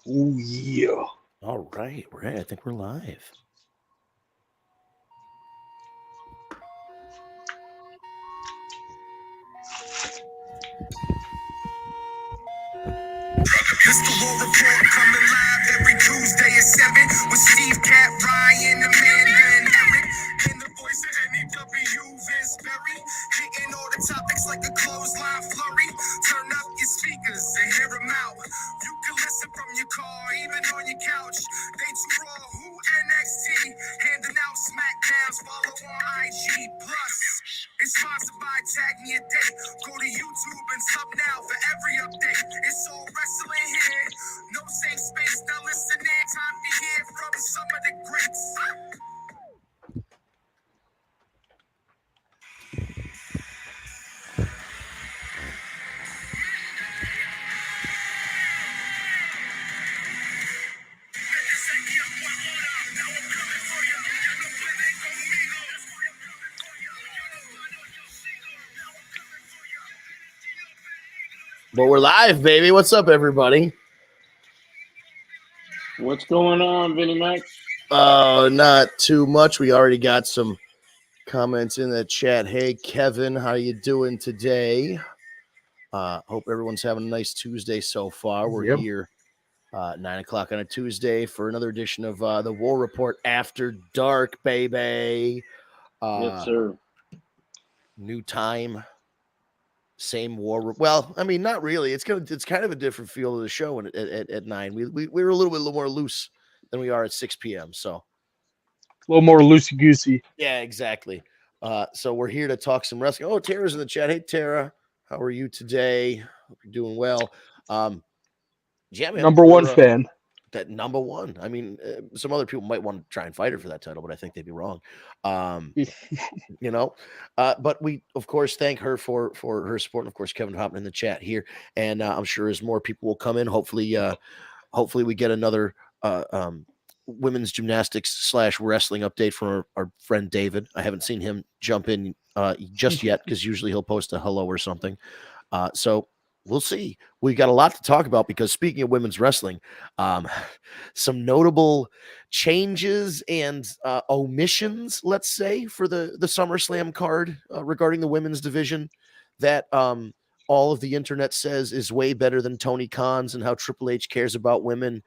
Oh, yeah. All right. I think we're live. It's the War Report coming live every Tuesday at 7 with Steve, Cat, Ryan, Amanda, and Eric. And the voice of NEW, Vince Berry. Hitting all the topics like a clothesline flurry. Turn up your speakers and hear them out. You can listen from your car, even on your couch. They too raw, who NXT? Handing out SmackDowns, follow on IG. Plus, it's sponsored by TagMeADate. Go to YouTube and sub now for every update. It's all wrestling here. No safe space. Now listen in. Time to hear from some of the greats. But we're live, baby. What's up, everybody? What's going on, Vinny Mac? Not too much. We already got some comments in the chat. Hey, Kevin, how you doing today? Hope everyone's having a nice Tuesday so far. We're here 9 o'clock on a Tuesday for another edition of the War Report After Dark, baby. Yes, sir. New time, same war. Well, I mean, not really. It's kind of a different feel of the show at 9. We were a little bit more loose than we are at 6 p.m. So A little more loosey goosey. yeah, exactly. So we're here to talk some wrestling. Oh, Tara's in the chat. Hey, Tara, how are you today? Hope you're doing well. Yeah, man, Number one fan. That number one. I mean, some other people might want to try and fight her for that title, but I think they'd be wrong. You know, but we of course thank her for her support, and of course Kevin hopping in the chat here, and I'm sure as more people will come in, hopefully we get another women's gymnastics / wrestling update from our friend David. I haven't seen him jump in just yet because usually he'll post a hello or something. So we'll see. We've got a lot to talk about because speaking of women's wrestling, some notable changes and omissions, let's say, for the SummerSlam card regarding the women's division that all of the internet says is way better than Tony Khan's and how Triple H cares about women.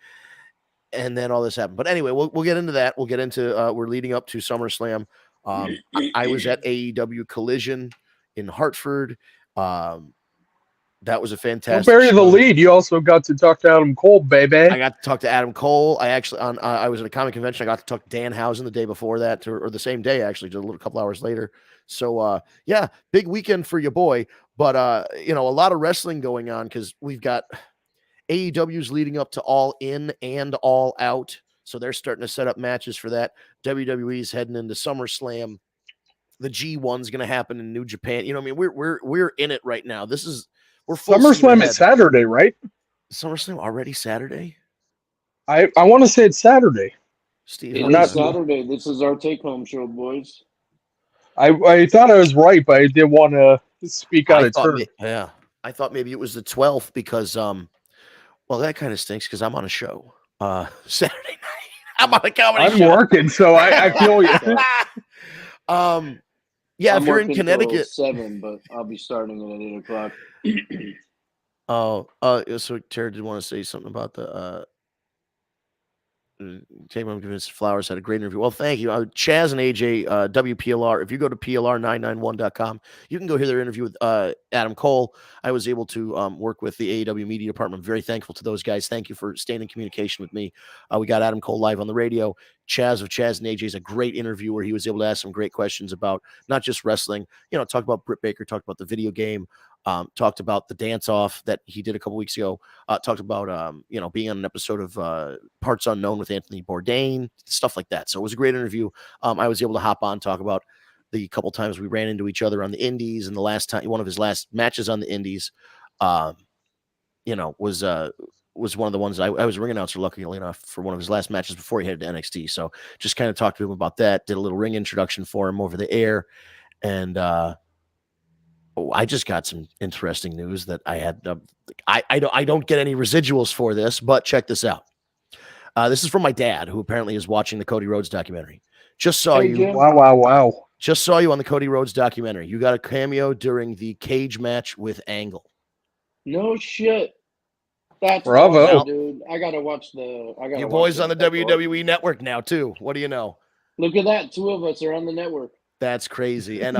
And then all this happened. But anyway, we'll get into that. We'll get into we're leading up to SummerSlam. I was at AEW Collision in Hartford. That was a fantastic. Don't bury the lead. You also got to talk to Adam Cole, baby. I got to talk to Adam Cole. I actually I was at a comic convention. I got to talk to Danhausen the day before that, or the same day actually, just a couple hours later. So yeah, big weekend for your boy. But a lot of wrestling going on because we've got AEW's leading up to All In and All Out. So they're starting to set up matches for that. WWE's heading into SummerSlam. The G1's going to happen in New Japan. I mean, we're in it right now. We're full SummerSlam is Saturday, right? SummerSlam already Saturday? I want to say it's Saturday. Steve, it's Saturday. This is our take-home show, boys. I thought I was right, but I didn't want to speak out of turn. Yeah, I thought maybe it was the 12th because well, that kind of stinks because I'm on a show Saturday night. I'm on a comedy show. I'm working, so I feel you. Yeah, I'm if you're in Connecticut, 7, but I'll be starting at 8 o'clock. So Tara did want to say something about the Tatum Convinced Flowers had a great interview. Well, thank you. Chaz and AJ, WPLR. If you go to plr991.com, you can go hear their interview with Adam Cole. I was able to work with the AEW media department. I'm very thankful to those guys. Thank you for staying in communication with me. We got Adam Cole live on the radio. Chaz of Chaz and AJ is a great interview where he was able to ask some great questions about not just wrestling, talk about Britt Baker, talked about the video game, talked about the dance off that he did a couple weeks ago, talked about, being on an episode of Parts Unknown with Anthony Bourdain, stuff like that. So it was a great interview. I was able to hop on, talk about the couple times we ran into each other on the indies, and the last time, one of his last matches on the indies, was one of the ones I was ring announcer, luckily enough, for one of his last matches before he headed to NXT. So just kind of talked to him about that, did a little ring introduction for him over the air. And Oh, I just got some interesting news that I had. I don't get any residuals for this, but check this out. This is from my dad, who apparently is watching the Cody Rhodes documentary. Just saw Hey, you. Jim. Wow. Just saw you on the Cody Rhodes documentary. You got a cameo during the cage match with Angle. No shit. That's Bravo. awesome, dude. I gotta watch the. You boys on the WWE network now too. What do you know? Look at that. 2 of us are on the network. That's crazy. And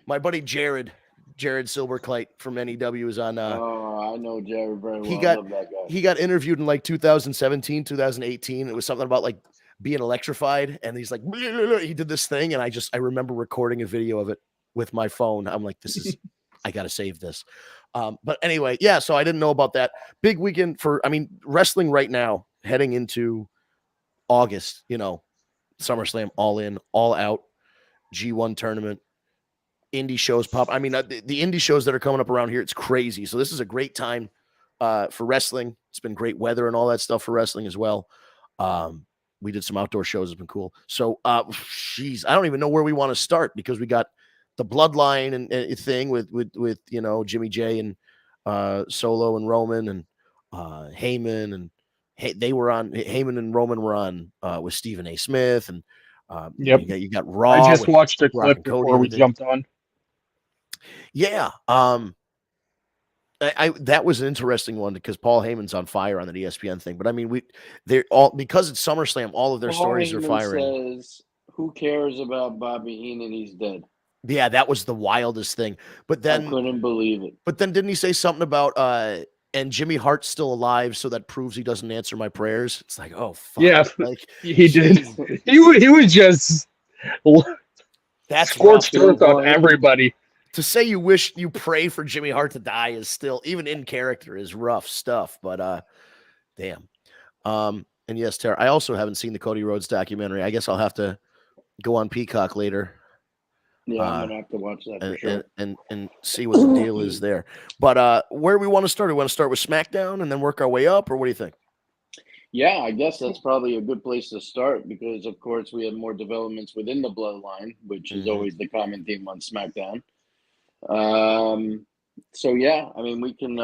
my buddy Jared Silverclite from NEW is on. Oh, I know Jared very well. I love that guy. He got interviewed in like 2017, 2018. It was something about like being electrified, and he's like, he did this thing, and I remember recording a video of it with my phone. I'm like, this is, I gotta save this. But anyway, yeah. So I didn't know about that big weekend wrestling right now, heading into August. SummerSlam, All In, All Out, G1 tournament. Indie shows pop. I mean, the indie shows that are coming up around here, it's crazy. So this is a great time for wrestling. It's been great weather and all that stuff for wrestling as well. We did some outdoor shows. It's been cool. So, I don't even know where we want to start, because we got the Bloodline and thing with Jimmy J and Solo and Roman and Heyman, and Heyman and Roman were on with Stephen A. Smith, and Yep. you got Raw. I just watched a Brock clip and Cody before we jumped on. Yeah. That was an interesting one, because Paul Heyman's on fire on the ESPN thing. But I mean, they're all, because it's SummerSlam, all of their stories are firing. Says, who cares about Bobby Heenan? He's dead. Yeah, that was the wildest thing. But then I couldn't believe it. But then didn't he say something about and Jimmy Hart's still alive, so that proves he doesn't answer my prayers? It's like, oh fuck. Yeah, like he did. He was just that's scorched earth on everybody. To say you pray for Jimmy Hart to die is still, even in character, is rough stuff. But damn. And yes, Tara, I also haven't seen the Cody Rhodes documentary. I guess I'll have to go on Peacock later. Yeah, I'm gonna have to watch that for sure. And see what the deal is there. But where do we want to start? Do we want to start with SmackDown and then work our way up, or what do you think? Yeah, I guess that's probably a good place to start, because of course we have more developments within the Bloodline, which is always the common theme on SmackDown. So yeah, I mean, we can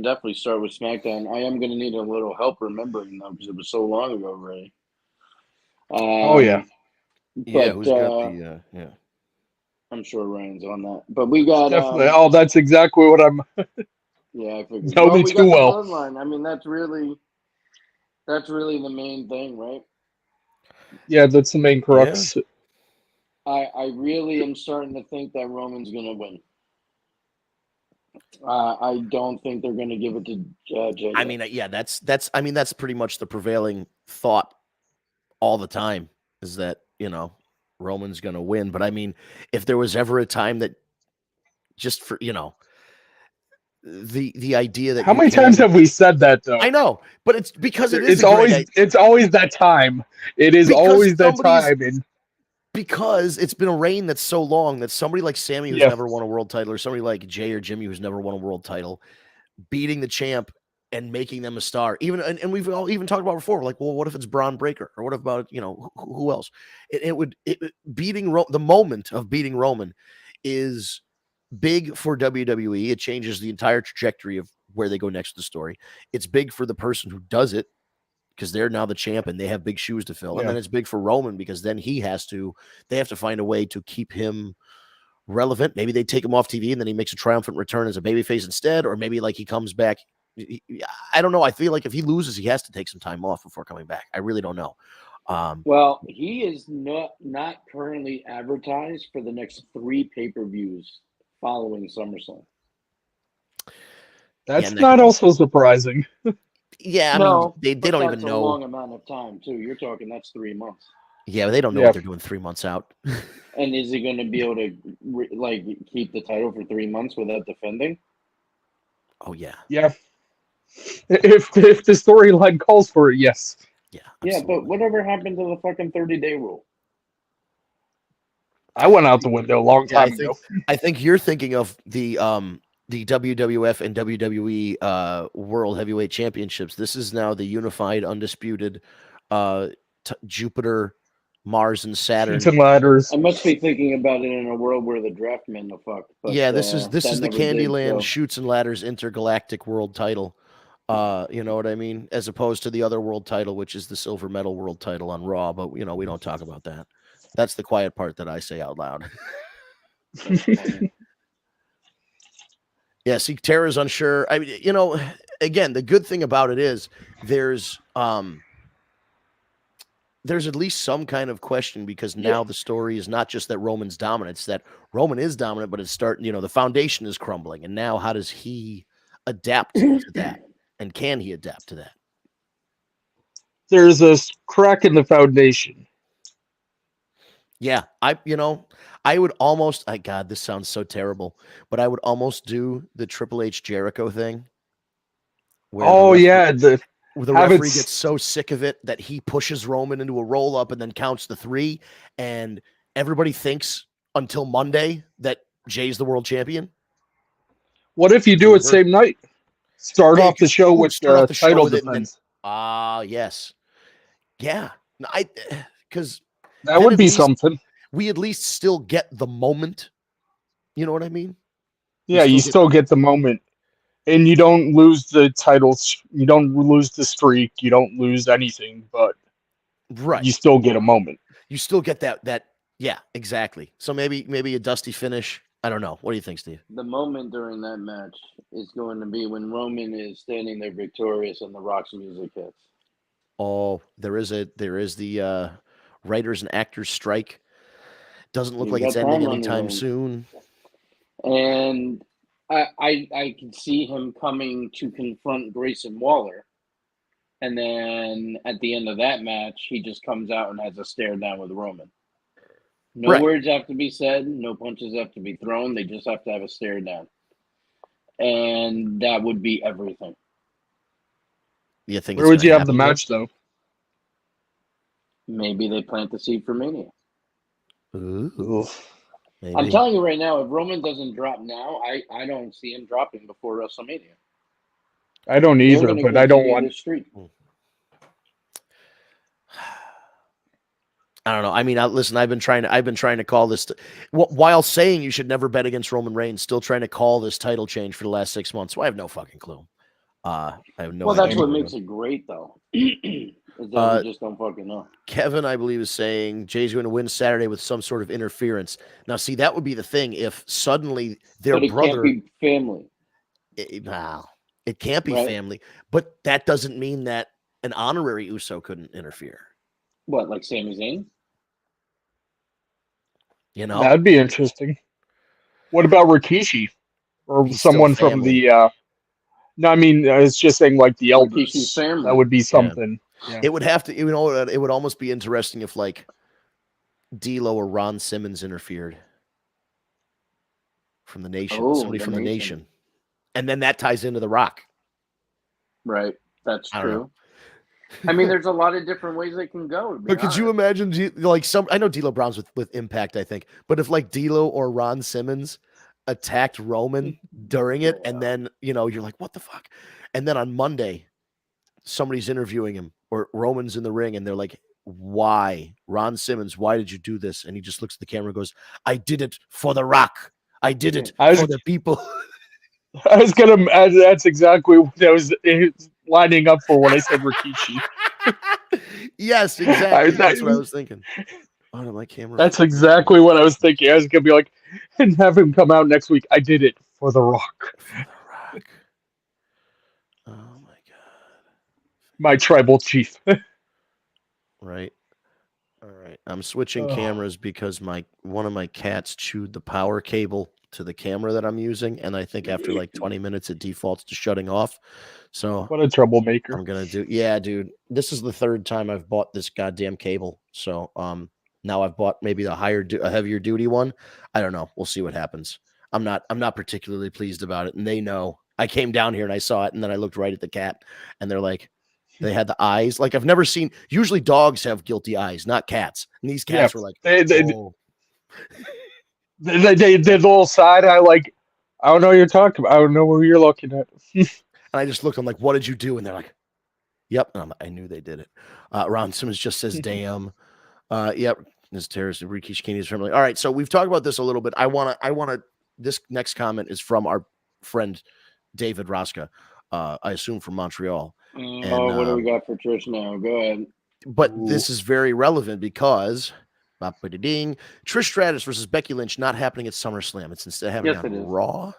definitely start with SmackDown. I am going to need a little help remembering though, because it was so long ago already. Who's got the yeah? I'm sure Ryan's on that, but we got definitely. That's exactly what I'm. Yeah, I figured. Know me too well. Bloodline. I mean, that's really the main thing, right? Yeah, that's the main crux. Yeah. I really am starting to think that Roman's going to win. I don't think they're going to give it to Jay. I mean, yeah, that's pretty much the prevailing thought all the time, is that, Roman's going to win. But I mean, if there was ever a time that, just for, the idea that, how many times have we said that though? I know, but it's because it's always that time. It is always that time. And because it's been a reign that's so long that somebody like Sammy, who's never won a world title, or somebody like Jay or Jimmy, who's never won a world title, beating the champ and making them a star. And we've all even talked about before, like, well, what if it's Braun Breaker, or what about who else? The moment of beating Roman is big for WWE. It changes the entire trajectory of where they go next to the story. It's big for the person who does it, because they're now the champ and they have big shoes to fill. And then it's big for Roman, because then they have to find a way to keep him relevant. Maybe they take him off TV and then he makes a triumphant return as a babyface instead, or maybe like he comes back. I don't know. I feel like if he loses, he has to take some time off before coming back. I really don't know. Well, he is not currently advertised for the next 3 pay-per-views following SummerSlam. That's not also surprising. Yeah, I mean, they don't even know. A long amount of time too. You're talking that's 3 months. Yeah, but they don't know what they're doing 3 months out. And is he going to be able to keep the title for 3 months without defending? Oh yeah. Yeah. If the storyline calls for it, yes. Yeah. Absolutely. Yeah, but whatever happened to the fucking 30-day rule? I went out the window a long time ago. I think you're thinking of the WWF and WWE World Heavyweight Championships. This is now the unified, undisputed Jupiter Mars and Saturn. Shoots and ladders. I must be thinking about it in a world where the draft men the fuck. But, yeah, this is that the never did, Candyland so- Shoots and Ladders Intergalactic World Title. You know what I mean? As opposed to the other world title, which is the silver medal world title on Raw. But you know, we don't talk about that. That's the quiet part that I say out loud. Yeah, see, Tara's unsure. I mean, you know, again, the good thing about it is there's at least some kind of question, because now the story is not just that Roman's dominant, it's that Roman is dominant, but it's starting, you know, the foundation is crumbling. And now how does he adapt to that? And can he adapt to that? There's a crack in the foundation. Yeah, I would almost, God, this sounds so terrible, but I would almost do the Triple H Jericho thing. Oh, yeah. The referee gets so sick of it that he pushes Roman into a roll up and then counts the 3. And everybody thinks until Monday that Jay's the world champion. What if you do it same night? Start off the show with the title defense. Yes. Yeah. Because that would be something. We at least still get the moment. You know what I mean? Yeah, you still get the moment. And you don't lose the titles. You don't lose the streak. You don't lose anything, but you still get a moment. You still get that. Yeah, exactly. So maybe a dusty finish. I don't know. What do you think, Steve? The moment during that match is going to be when Roman is standing there victorious and the Rock's music hits. Oh, there is the writers and actors strike. Doesn't look like it's ending anytime soon. And I can see him coming to confront Grayson Waller. And then at the end of that match, he just comes out and has a stare down with Roman. No words have to be said. No punches have to be thrown. They just have to have a stare down. And that would be everything. You think? Where would you have the match, though? Maybe they plant the seed for Mania. Ooh. Maybe. I'm telling you right now, if Roman doesn't drop now, I don't see him dropping before WrestleMania. I don't either, but I don't want. I don't know. I mean, listen. I've been trying to call this while saying you should never bet against Roman Reigns. Still trying to call this title change for the last 6 months. So I have no fucking clue. I have no. Well, that's what makes it great, though. Is that we just don't fucking know. Kevin, I believe, is saying Jay's going to win Saturday with some sort of interference. Now, see, that would be the thing if suddenly their brother can't be family. It can't be family, but that doesn't mean that an honorary Uso couldn't interfere. What, like Sami Zayn? You know, that'd be interesting. What about Rikishi or someone from the? No, I mean, it's just saying like the elders. That would be something. Yeah. It would have to. You know, it would almost be interesting if like D'Lo or Ron Simmons interfered from the Nation, somebody from the Nation, and then that ties into The Rock. Right, that's true. I mean, there's a lot of different ways they can go. But could you imagine, like I know D'Lo Brown's with Impact, I think, but if like D'Lo or Ron Simmons attacked Roman during it, and then you're like, what the fuck? And then on Monday, somebody's interviewing him, or Roman's in the ring, and they're like, why, Ron Simmons? Why did you do this? And he just looks at the camera and goes, "I did it for The Rock. I did it for the people." I was gonna. That's exactly what I was lining up for when I said Rikishi. Yes, exactly. That's what I was thinking. Oh, no, my camera. That's exactly what I was thinking. I was gonna be like, and have him come out next week. I did it for The Rock. For The Rock. Oh my god. My tribal chief. Right. All right. I'm switching cameras because one of my cats chewed the power cable to the camera that I'm using, and I think after like 20 minutes it defaults to shutting off. So what a troublemaker. I'm gonna do. Yeah, dude. This is the third time I've bought this goddamn cable. So now I've bought maybe a heavier duty one. I don't know. We'll see what happens. I'm not particularly pleased about it, and they know. I came down here and I saw it, and then I looked right at the cat, and they're like, they had the eyes. Like I've never seen. Usually dogs have guilty eyes, not cats. And these cats were like, oh. They did the little side eye, like, I don't know what you're talking about. I don't know what you're looking at. And I just looked. I'm like, what did you do? And they're like, yep. And I knew they did it. Ron Simmons just says, damn. Yep. This terrorist Rikishi Kini's family. All right, so we've talked about this a little bit. I wanna. This next comment is from our friend David Rosca. I assume from Montreal. Oh, what do we got for Trish now? Go ahead. But this is very relevant because Trish Stratus versus Becky Lynch not happening at SummerSlam. It's instead happening on Raw.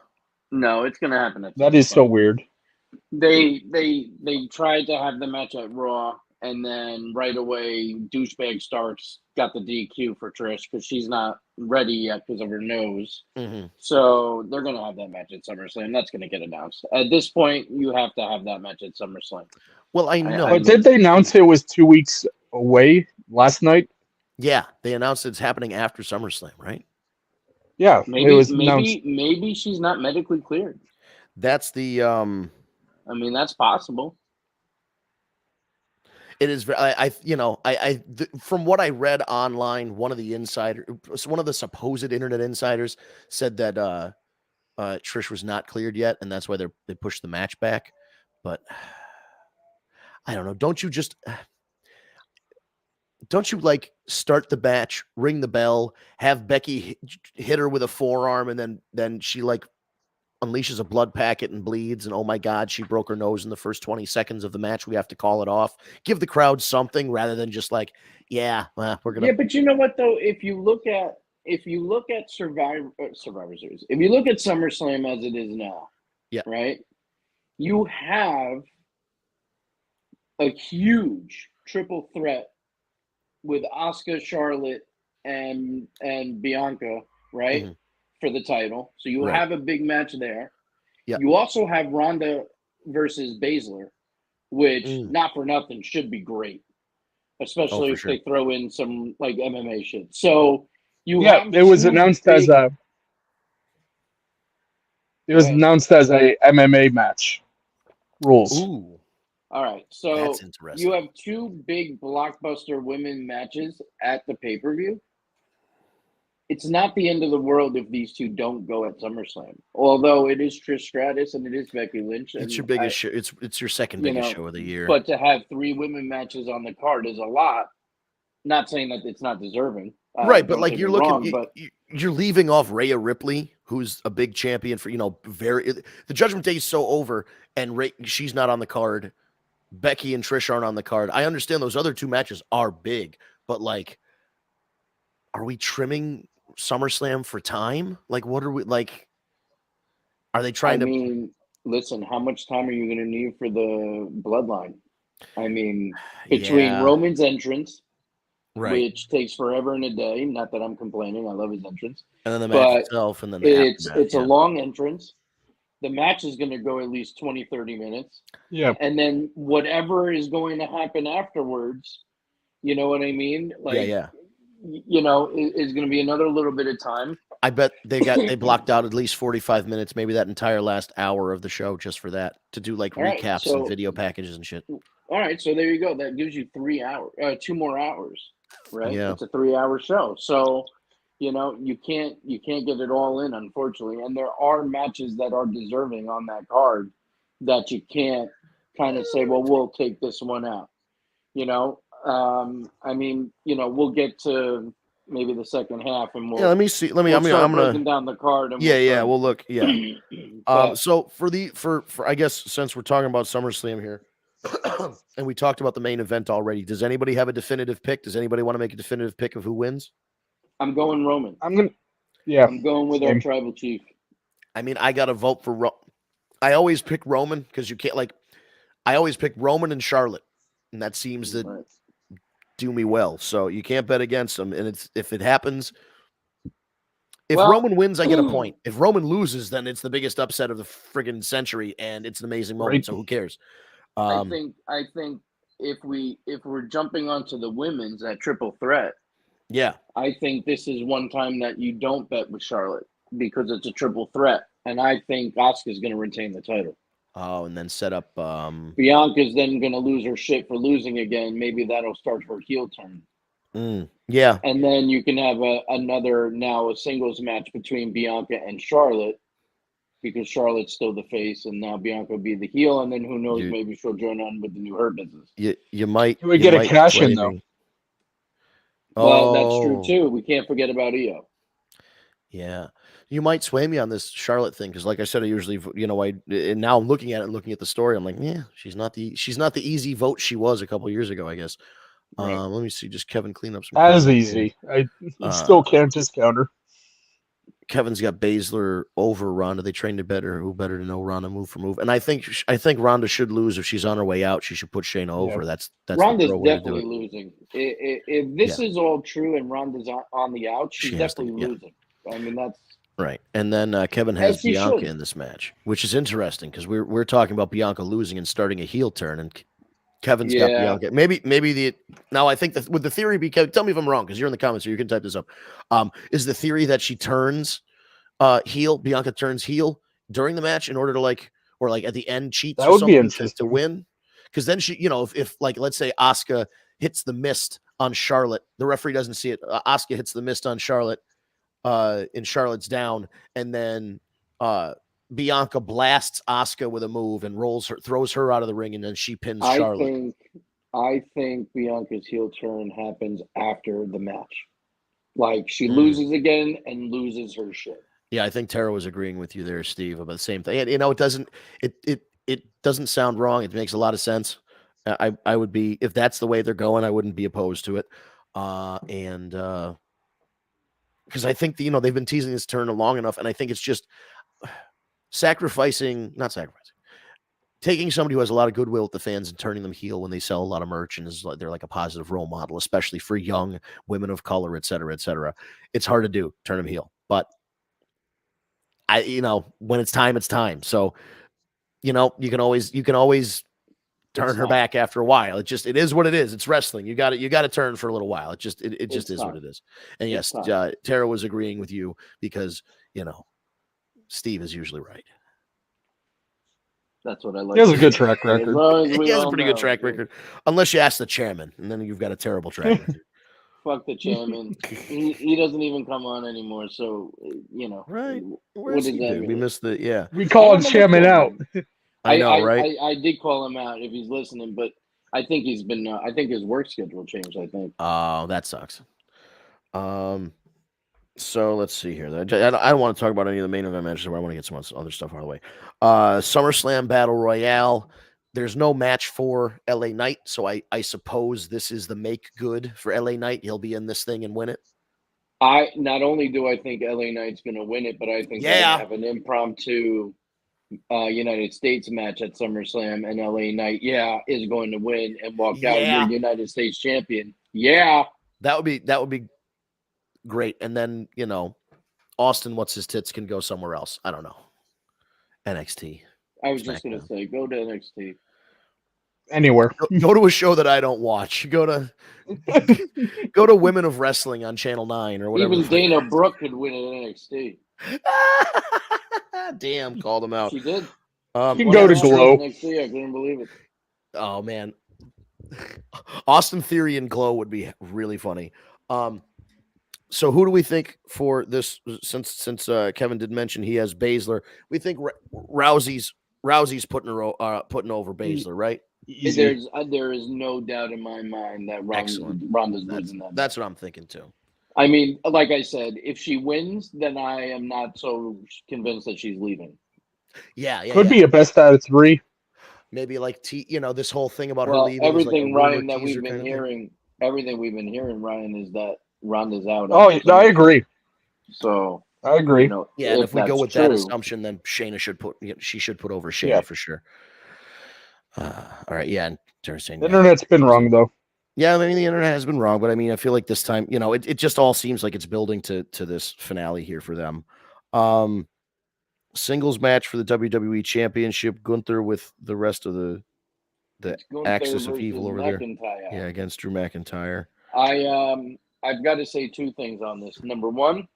No, it's going to happen at That is so weird. They tried to have the match at Raw, and then right away, douchebag Starks got the DQ for Trish because she's not ready yet because of her nose. Mm-hmm. So they're going to have that match at SummerSlam. That's going to get announced. At this point, you have to have that match at SummerSlam. Well, I know. But did they announce it was 2 weeks away last night? Yeah, they announced it's happening after SummerSlam, right? Yeah, maybe it was announced. Maybe she's not medically cleared. That's the. I mean, that's possible. It is. From what I read online, one of the supposed internet insiders said that Trish was not cleared yet, and that's why they pushed the match back. But I don't know. Don't you like start the match, ring the bell, have Becky hit her with a forearm, and then she like unleashes a blood packet and bleeds, and oh my God, she broke her nose in the first 20 seconds of the match. We have to call it off. Give the crowd something rather than just like, we're gonna. Yeah, but you know what though? If you look at Survivor Series, if you look at SummerSlam as it is now, yeah, right, you have a huge triple threat with Asuka, Charlotte, and Bianca, right? Mm-hmm. For the title. So you have a big match there. Yep. You also have Ronda versus Baszler, which not for nothing should be great. Especially if they throw in some like MMA shit. So it was announced as a MMA match rules. Ooh. All right. So that's interesting. You have two big blockbuster women matches at the pay-per-view. It's not the end of the world if these two don't go at SummerSlam. Although it is Trish Stratus and it is Becky Lynch. It's your biggest show. It's your second biggest show of the year. But to have 3 women matches on the card is a lot. Not saying that it's not deserving. Right, but like you're leaving off Rhea Ripley, who's a big champion for, the Judgment Day is so over and she's not on the card. Becky and Trish aren't on the card. I understand those other 2 matches are big, but like, are we trimming SummerSlam for time? Like, what are we like? Are they trying to? Listen, how much time are you going to need for the bloodline? I mean, between Roman's entrance, which takes forever and a day. Not that I'm complaining. I love his entrance. And then the match itself, and then it's a long entrance. The match is going to go at least 20, 30 minutes. Yeah. And then whatever is going to happen afterwards, you know what I mean? Like, is going to be another little bit of time. I bet they blocked out at least 45 minutes, maybe that entire last hour of the show just for that, to do like recaps and video packages and shit. All right, so there you go. That gives you 3 hours, 2 more hours, right? Yeah. It's a 3-hour show. So, you can't get it all in, unfortunately. And there are matches that are deserving on that card that you can't kind of say, well, we'll take this one out. We'll get to maybe the second half, and we'll. Yeah, let me see. I'm breaking gonna down the card. And we'll look. Yeah. So for I guess since we're talking about SummerSlam here, and we talked about the main event already, does anybody have a definitive pick? Does anybody want to make a definitive pick of who wins? I'm going Roman. I'm going with our tribal chief. I mean, I got to vote for I always pick Roman because you can't I always pick Roman and Charlotte, and that seems to do me well. So you can't bet against them. And if it happens, if Roman wins, I get a point. If Roman loses, then it's the biggest upset of the friggin' century, and it's an amazing moment. Right. So who cares? I think if we're jumping onto the women's at triple threat. Yeah. I think this is one time that you don't bet with Charlotte because it's a triple threat. And I think Asuka's going to retain the title. Oh, and then set up... Bianca's then going to lose her shit for losing again. Maybe that'll start her heel turn. Yeah. And then you can have a singles match between Bianca and Charlotte because Charlotte's still the face and now Bianca will be the heel. And then who knows, maybe she'll join on with the new Hurt Business. You might... We get a cash in, though. Well, that's true Oh, too. We can't forget about Io. yeah. You might sway me on this Charlotte thing because, like I said, I usually, and now I'm looking at it and looking at the story. I'm like, yeah, she's not the easy vote she was a couple years ago, I guess. Right. Let me see. Just Kevin clean up some As comments here. easy. You still can't discount her. Kevin's got Baszler over Ronda. They trained it better. Who better to know Ronda move for move? And I think Ronda should lose if she's on her way out. She should put Shayna over. That's the Ronda's pro way to do definitely it. losing. If this is all true and Ronda's on the out, she's definitely losing. I mean, that's right. And then Kevin has as she Bianca should. in this match, which is interesting because we're talking about Bianca losing and starting a heel turn, and Kevin's got Bianca. Maybe now I think that would the theory be, Kevin, tell me if I'm wrong because you're in the comments, so you can type this up. Is the theory that she turns heel, Bianca turns heel during the match in order to or at the end cheats That or would be something interesting to win? Because then she, if like let's say Asuka hits the mist on Charlotte, the referee doesn't see it. Asuka hits the mist on Charlotte, and Charlotte's down, and then Bianca blasts Asuka with a move and throws her out of the ring, and then she pins Charlotte. I think Bianca's heel turn happens after the match. Like she loses again and loses her shit. Yeah, I think Tara was agreeing with you there, Steve, about the same thing. And it doesn't sound wrong. It makes a lot of sense. I would be, if that's the way they're going, I wouldn't be opposed to it. And because I think they've been teasing this turn long enough, and I think it's just taking somebody who has a lot of goodwill with the fans and turning them heel when they sell a lot of merch and they're like a positive role model, especially for young women of color, et cetera, et cetera. It's hard to do, turn them heel. But when it's time, it's time. So, you can always turn her back after a while. It is what it is. It's wrestling. You got to turn for a little while. It just is what it is. And yes, Tara was agreeing with you because, Steve is usually right. That's what I like. He has a good track record. He has a pretty good track record. Unless you ask the chairman, and then you've got a terrible track record. Fuck the chairman. He doesn't even come on anymore. So right. What does that mean? We missed we call him chairman out. I know, right? I did call him out if he's listening, but I think he's been. I think his work schedule changed. I think. Oh, that sucks. So let's see here. I don't want to talk about any of the main event matches. I want to get some other stuff out of the way. SummerSlam Battle Royale. There's no match for LA Knight, so I suppose this is the make good for LA Knight. He'll be in this thing and win it. I not only do I think LA Knight's going to win it, but I think they have an impromptu United States match at SummerSlam, and LA Knight, is going to win and walk out your United States champion. Yeah, that would be great. And then Austin, what's his tits, can go somewhere else. I don't know. NXT. I was just going to say, go to NXT. Anywhere. Go to a show that I don't watch. Go to Women of Wrestling on Channel 9 or whatever. Even Dana Brooke could win at NXT. Damn, called him out. She did. You can go to Glow. NXT, I couldn't believe it. Oh, man. Austin Theory and Glow would be really funny. So who do we think for this? Since Kevin did mention he has Baszler, we think Rousey's putting over Baszler, right? Easy. There is no doubt in my mind that Ronda's losing that. That's what I'm thinking too. I mean, like I said, if she wins, then I am not so convinced that she's leaving. Yeah. Could be a best out of 3. Maybe like this whole thing about her leaving. Everything, Ryan, that we've been hearing, Ryan, is that Ronda's out. Oh, I agree. So I agree. And if we go with that assumption, then Shayna should put over Shayna for sure. All right, and the internet's been wrong though. Yeah, I mean the internet has been wrong, but I mean I feel like this time, it just all seems like it's building to this finale here for them. Singles match for the WWE Championship, Gunther with the rest of the Axis of Evil over McIntyre. there. Yeah, against Drew McIntyre. I've got to say 2 things on this. Number 1,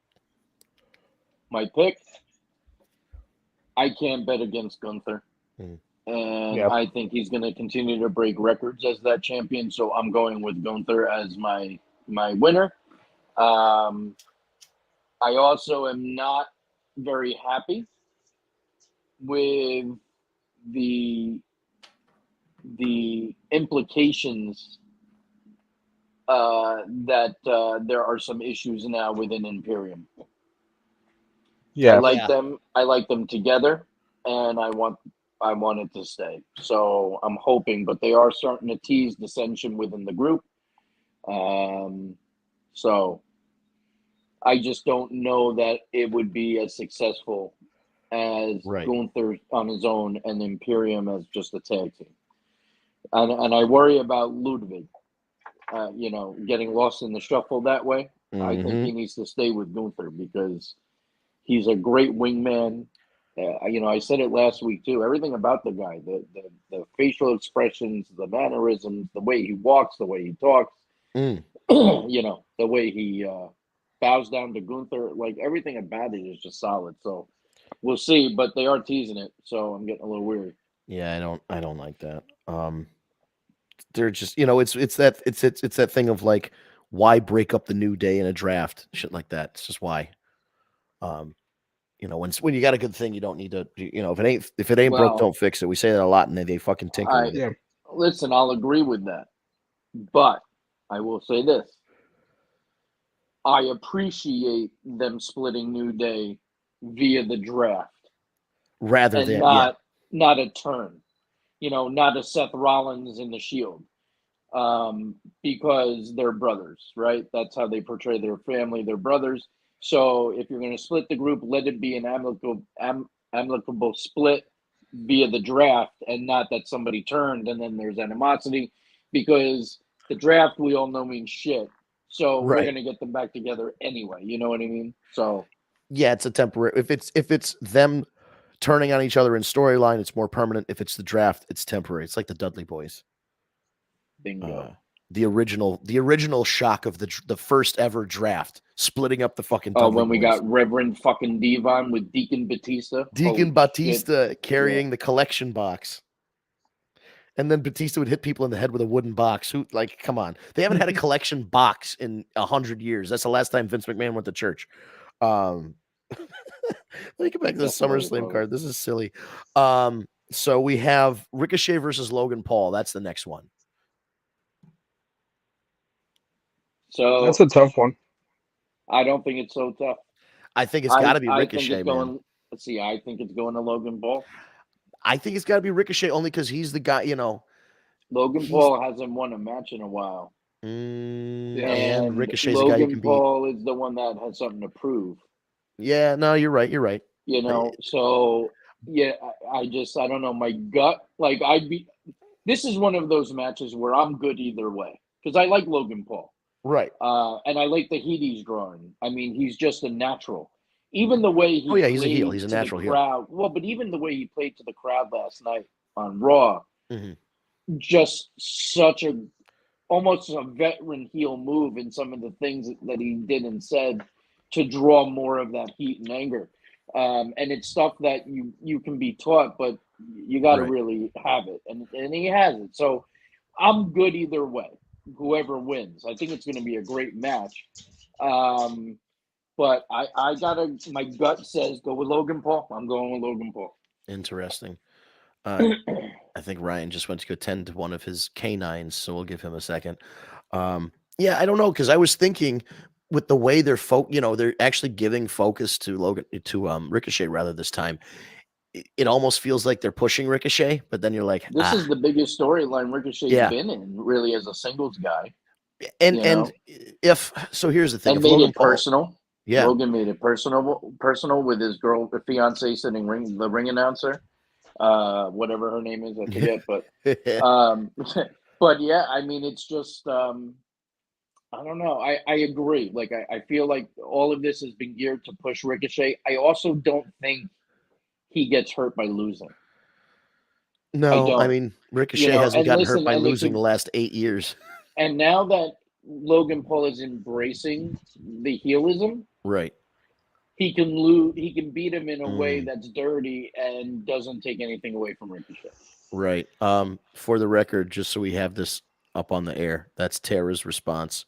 my pick. I can't bet against Gunther. And I think he's going to continue to break records as that champion. So I'm going with Gunther as my winner. I also am not very happy with the implications that there are some issues now within Imperium. Yeah. I like them together, and I want it to stay. So I'm hoping, but they are starting to tease dissension within the group. So I just don't know that it would be as successful as Gunther on his own and Imperium as just a tag team. And I worry about Ludwig, getting lost in the shuffle that way. I think he needs to stay with Gunther because he's a great wingman. I said it last week too. Everything about the guy, the facial expressions, the mannerisms, the way he walks, the way he talks, the way he bows down to Gunther, like everything about it is just solid. So we'll see, but they are teasing it, so I'm getting a little weary. Yeah, I don't like that. They're just, it's that thing of like, why break up the New Day in a draft, shit like that. It's just why. When you got a good thing, you don't need to. If it ain't broke, don't fix it. We say that a lot, and they fucking tinker with it. Listen, I'll agree with that, but I will say this: I appreciate them splitting New Day via the draft, rather than not a turn, not a Seth Rollins in the Shield, because they're brothers, right? That's how they portray their family. They're brothers. So if you're going to split the group, let it be an amicable split via the draft, and not that somebody turned and then there's animosity, because the draft, we all know, means shit. So we're going to get them back together anyway. You know what I mean? So yeah, it's a temporary. If it's them turning on each other in storyline, it's more permanent. If it's the draft, it's temporary. It's like the Dudley Boys. Bingo. The original shock of the first ever draft, splitting up the fucking Dudley when we Boys. got Reverend fucking Devon with Deacon Batista. Deacon Batista carrying the collection box. And then Batista would hit people in the head with a wooden box. Come on. They haven't had a collection box in 100 years. That's the last time Vince McMahon went to church. Let me get back to the SummerSlam card. This is silly. So we have Ricochet versus Logan Paul. That's the next one. So that's a tough one. I don't think it's so tough. I think it's got to be Ricochet. I think it's going to Logan Paul. I think it's got to be Ricochet only because he's the guy, Logan Paul hasn't won a match in a while. And Ricochet's Logan the guy you can Paul is the one that has something to prove. Yeah, no, you're right. So yeah, I don't know. My gut, this is one of those matches where I'm good either way because I like Logan Paul. Right. And I like the heat he's drawing. I mean, he's just a natural. Even the way he he's a heel. He's a natural heel. Well, but even the way he played to the crowd last night on Raw, just such almost a veteran heel move in some of the things that he did and said to draw more of that heat and anger. And it's stuff that you can be taught, but you got to really have it. And he has it. So I'm good either way. Whoever wins, I think it's going to be a great match. But my gut says go with Logan Paul. I'm going with Logan Paul. Interesting. I think Ryan just went to go tend to one of his canines, so we'll give him a second. Yeah, I don't know, because I was thinking with the way they're they're actually giving focus to Ricochet rather this time. It almost feels like they're pushing Ricochet, but then you're like, this is the biggest storyline Ricochet's been in, really, as a singles guy. And here's the thing, and made it personal. Yeah, Logan made it personal with his fiance sitting the ring announcer, whatever her name is, I forget. But but yeah, I mean, it's just I don't know. I agree. I feel like all of this has been geared to push Ricochet. I also don't think he gets hurt by losing. No, I mean, Ricochet hasn't gotten hurt by losing the last 8 years. And now that Logan Paul is embracing the heelism, right, he can beat him in a way that's dirty and doesn't take anything away from Ricochet. Right. For the record, just so we have this up on the air, that's Tara's response.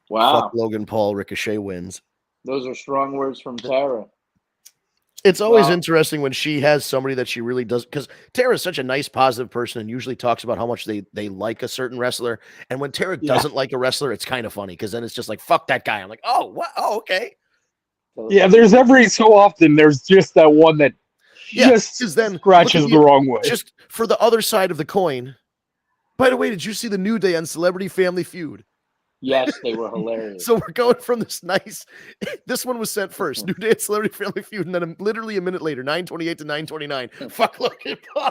Wow. Fuck Logan Paul, Ricochet wins. Those are strong words from Tara. It's always interesting when she has somebody that she really does, because Tara's such a nice, positive person and usually talks about how much they like a certain wrestler. And when Tara doesn't like a wrestler, it's kind of funny because then it's just like, fuck that guy. I'm like, oh, what? Oh, okay. Yeah, there's every so often there's just that one that just then scratches the wrong way. Just for the other side of the coin. By the way, did you see the New Day on Celebrity Family Feud? Yes, they were hilarious. So we're going from this nice. This one was sent first. New Day at Celebrity Family Feud, and then literally a minute later, 9:28 to 9:29. Fuck Logan Paul.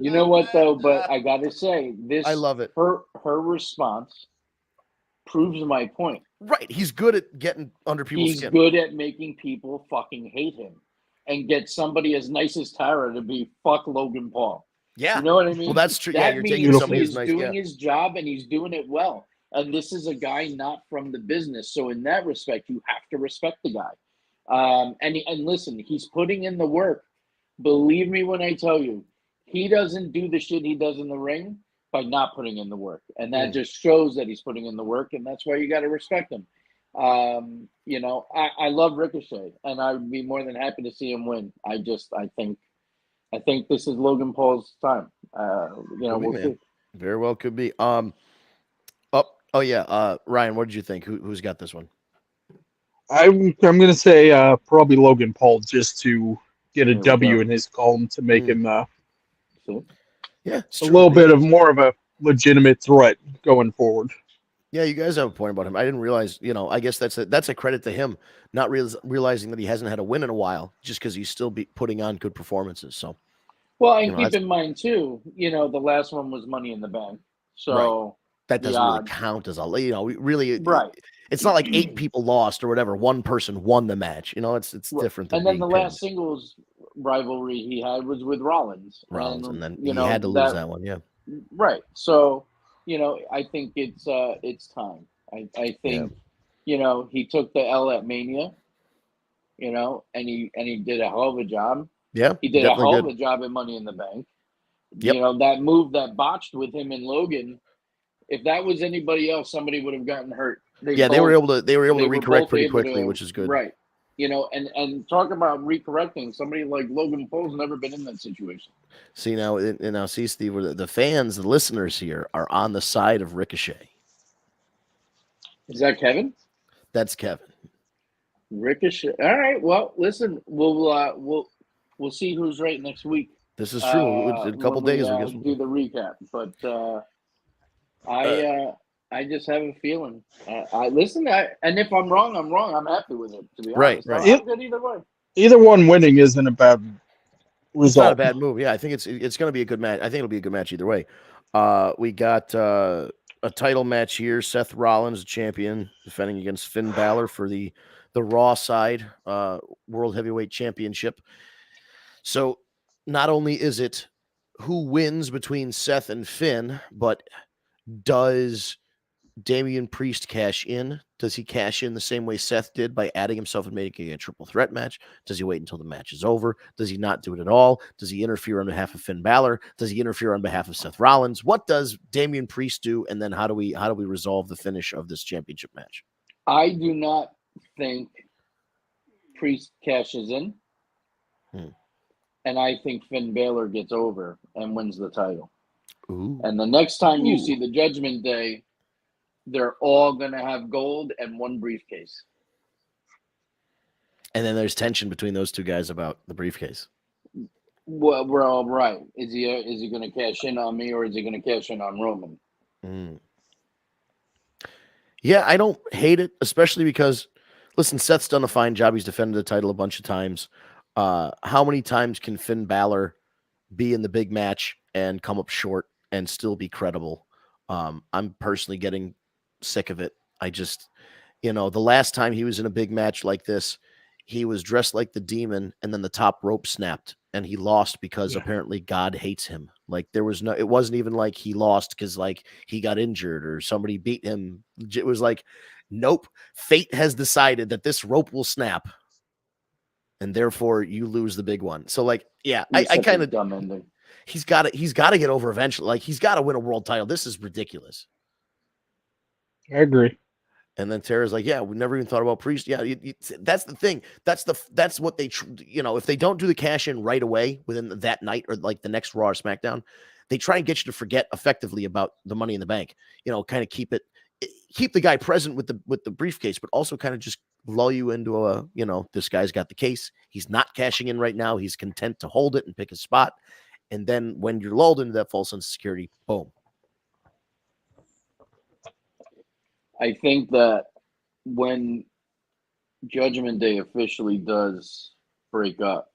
You know what though? But I gotta say, this I love it. Her response proves my point. Right, he's good at getting under people's skin. He's good at making people fucking hate him, and get somebody as nice as Tara to be fuck Logan Paul. Yeah, you know what I mean. Well, that's true. That you're means taking somebody who's nice. He's doing his job, and he's doing it well. And this is a guy not from the business, so in that respect, you have to respect the guy. And listen, he's putting in the work. Believe me when I tell you, he doesn't do the shit he does in the ring by not putting in the work, and that just shows that he's putting in the work, and that's why you got to respect him. You know, I love Ricochet, and I'd be more than happy to see him win. I think this is Logan Paul's time. You know, we'll see. Very well could be. Oh yeah, Ryan, what did you think? Who's got this one? I'm gonna say probably Logan Paul, just to get a W in his column to make him a little bit of more of a legitimate threat going forward. Yeah, you guys have a point about him. I didn't realize, you know, I guess that's a credit to him, not realizing that he hasn't had a win in a while, just because he's still putting on good performances. So, well, and keep in mind too, you know, the last one was Money in the Bank, so that doesn't really count as a, you know, really, right. It's not like 8 people lost or whatever. One person won the match. You know, it's different. Than and then the last singles rivalry he had was with Rollins. And then he had to lose that one. Yeah. Right. So, you know, I think it's time. I think, you know, he took the L at Mania, you know, and he did a hell of a job. Yeah. He did a hell of a job at Money in the Bank. Yep. You know, that move that botched with him and Logan, if that was anybody else, somebody would have gotten hurt. They were able to recorrect pretty quickly, which is good. Right. You know, and talk about recorrecting. Somebody like Logan Paul's never been in that situation. See now, see Steve, the fans, the listeners here are on the side of Ricochet. Is that Kevin? That's Kevin. Ricochet. All right. Well, listen, we'll see who's right next week. This is true. In a couple days, I guess we'll do the recap. But I just have a feeling. And if I'm wrong, I'm wrong. I'm happy with it. To be honest, right. I'm good either way. Either one winning isn't a bad result. It's not a bad move. Yeah, I think it's going to be a good match. I think it'll be a good match either way. We got a title match here. Seth Rollins, champion, defending against Finn Balor for the Raw side World Heavyweight Championship. So not only is it who wins between Seth and Finn, but does Damian Priest cash in? Does he cash in the same way Seth did by adding himself and making a triple threat match? Does he wait until the match is over? Does he not do it at all? Does he interfere on behalf of Finn Balor? Does he interfere on behalf of Seth Rollins? What does Damian Priest do? And then how do we resolve the finish of this championship match? I do not think Priest cashes in. And I think Finn Balor gets over and wins the title. Ooh. And the next time you see the Judgment Day, they're all going to have gold and one briefcase. And then there's tension between those two guys about the briefcase. Well, we're all right. Is he going to cash in on me, or is he going to cash in on Roman? Yeah, I don't hate it, especially because, listen, Seth's done a fine job. He's defended the title a bunch of times. How many times can Finn Balor be in the big match and come up short and still be credible? I'm personally getting sick of it. I just, the last time he was in a big match like this, he was dressed like the demon and then the top rope snapped and he lost because apparently God hates him. Like it wasn't even like he lost because like he got injured or somebody beat him. It was like, nope, fate has decided that this rope will snap and therefore you lose the big one. So like, yeah, I kind of dumb ending. He's got to get over eventually. Like he's got to win a world title. This is ridiculous. I agree. And then Tara's like, yeah, we never even thought about Priest. Yeah, that's the thing. That's what they, if they don't do the cash in right away within that night or like the next Raw or SmackDown, they try and get you to forget effectively about the Money in the Bank. Kind of keep the guy present with the briefcase, but also kind of just lull you into a, this guy's got the case. He's not cashing in right now. He's content to hold it and pick his spot. And then when you're lulled into that false sense of security, boom. I think that when Judgment Day officially does break up,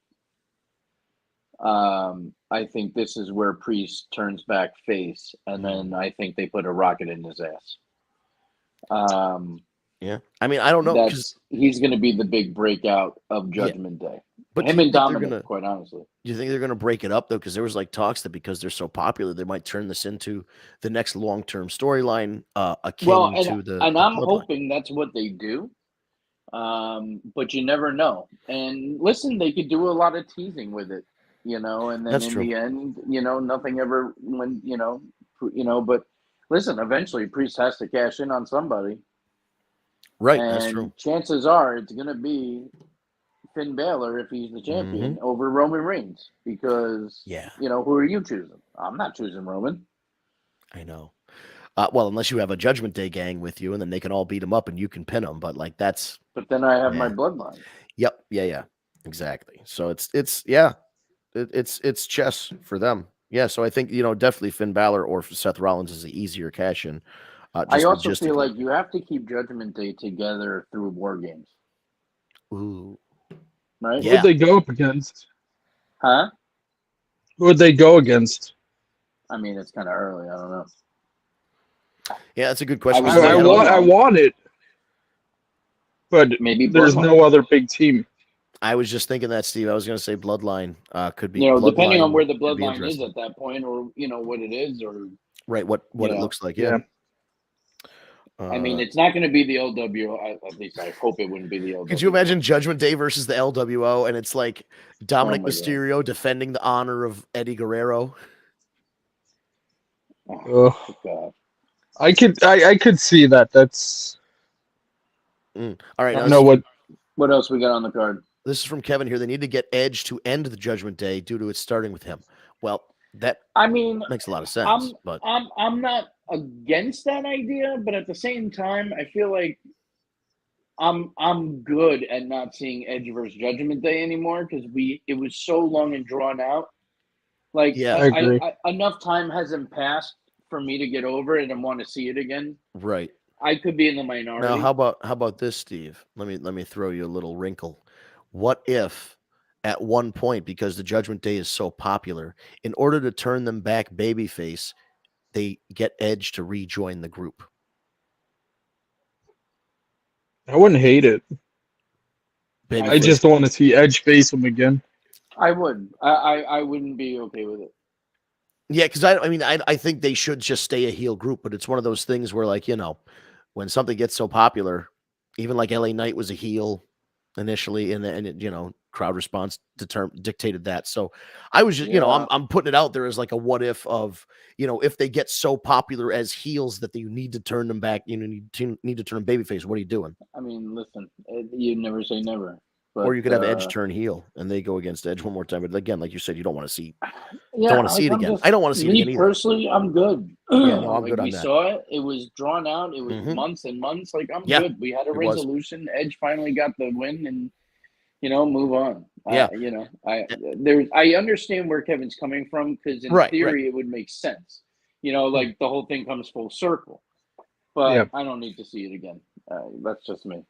I think this is where Priest turns back face, and then I think they put a rocket in his ass. Yeah, I mean, I don't know, because he's going to be the big breakout of Judgment Day. But him and Dominic, quite honestly. Do you think they're going to break it up though? Because there was like talks that because they're so popular, they might turn this into the next long-term storyline, akin to the. And I'm hoping that's what they do. But you never know. And listen, they could do a lot of teasing with it, and then that's true. The end, nothing ever went, But listen, eventually, Priest has to cash in on somebody. Right, and that's true. Chances are it's going to be Finn Balor if he's the champion over Roman Reigns because, who are you choosing? I'm not choosing Roman. I know. Well, unless you have a Judgment Day gang with you, and then they can all beat him up, and you can pin them. But like that's. But then I have my bloodline. Yep. Yeah. Exactly. So it's chess for them. Yeah. So I think definitely Finn Balor or Seth Rollins is the easier cash in. I also feel like you have to keep Judgment Day together through War Games. Ooh. Right? Yeah. Who would they go up against? Huh? Who would they go against? I mean, it's kind of early. I don't know. Yeah, that's a good question. I want it, but maybe there's no other big team. I was just thinking that, Steve. I was going to say Bloodline could be. Depending on where the Bloodline is at that point, or what it is, or right, what it looks like. Yeah. I mean, it's not going to be the LWO. At least I hope it wouldn't be the LWO. Could you imagine Judgment Day versus the LWO, and it's like Dominic Mysterio defending the honor of Eddie Guerrero? Oh, God. I could see that. That's all right. I don't know what else we got on the card. This is from Kevin here. They need to get Edge to end the Judgment Day due to it starting with him. Well, that makes a lot of sense. But I'm not against that idea, but at the same time, I feel like I'm good at not seeing Edge versus Judgment Day anymore because it was so long and drawn out. Like, I agree. Enough time hasn't passed for me to get over it and want to see it again. Right. I could be in the minority. Now, how about this, Steve? Let me throw you a little wrinkle. What if at one point, because the Judgment Day is so popular, in order to turn them back babyface, they get Edge to rejoin the group? I wouldn't hate it. I just don't want to see Edge face him again. I would. I wouldn't be okay with it. Yeah, because I think they should just stay a heel group, but it's one of those things where, like, when something gets so popular, even like LA Knight was a heel initially, and it, crowd response dictated that. So I was just, I'm putting it out there as like a what if of, if they get so popular as heels that you need to turn them back, need to turn them babyface. What are you doing? I mean, listen, you never say never. But, or you could have Edge turn heel and they go against Edge one more time. But again, like you said, you don't want to see. Don't want to see it again. I don't want to see it again. Personally, I'm good. Yeah, no, I'm good on that. We saw it. It was drawn out. It was months and months. Like, I'm good. We had a resolution. Edge finally got the win, and move on. Yeah. I understand where Kevin's coming from because in theory it would make sense. Like the whole thing comes full circle. But I don't need to see it again. That's just me.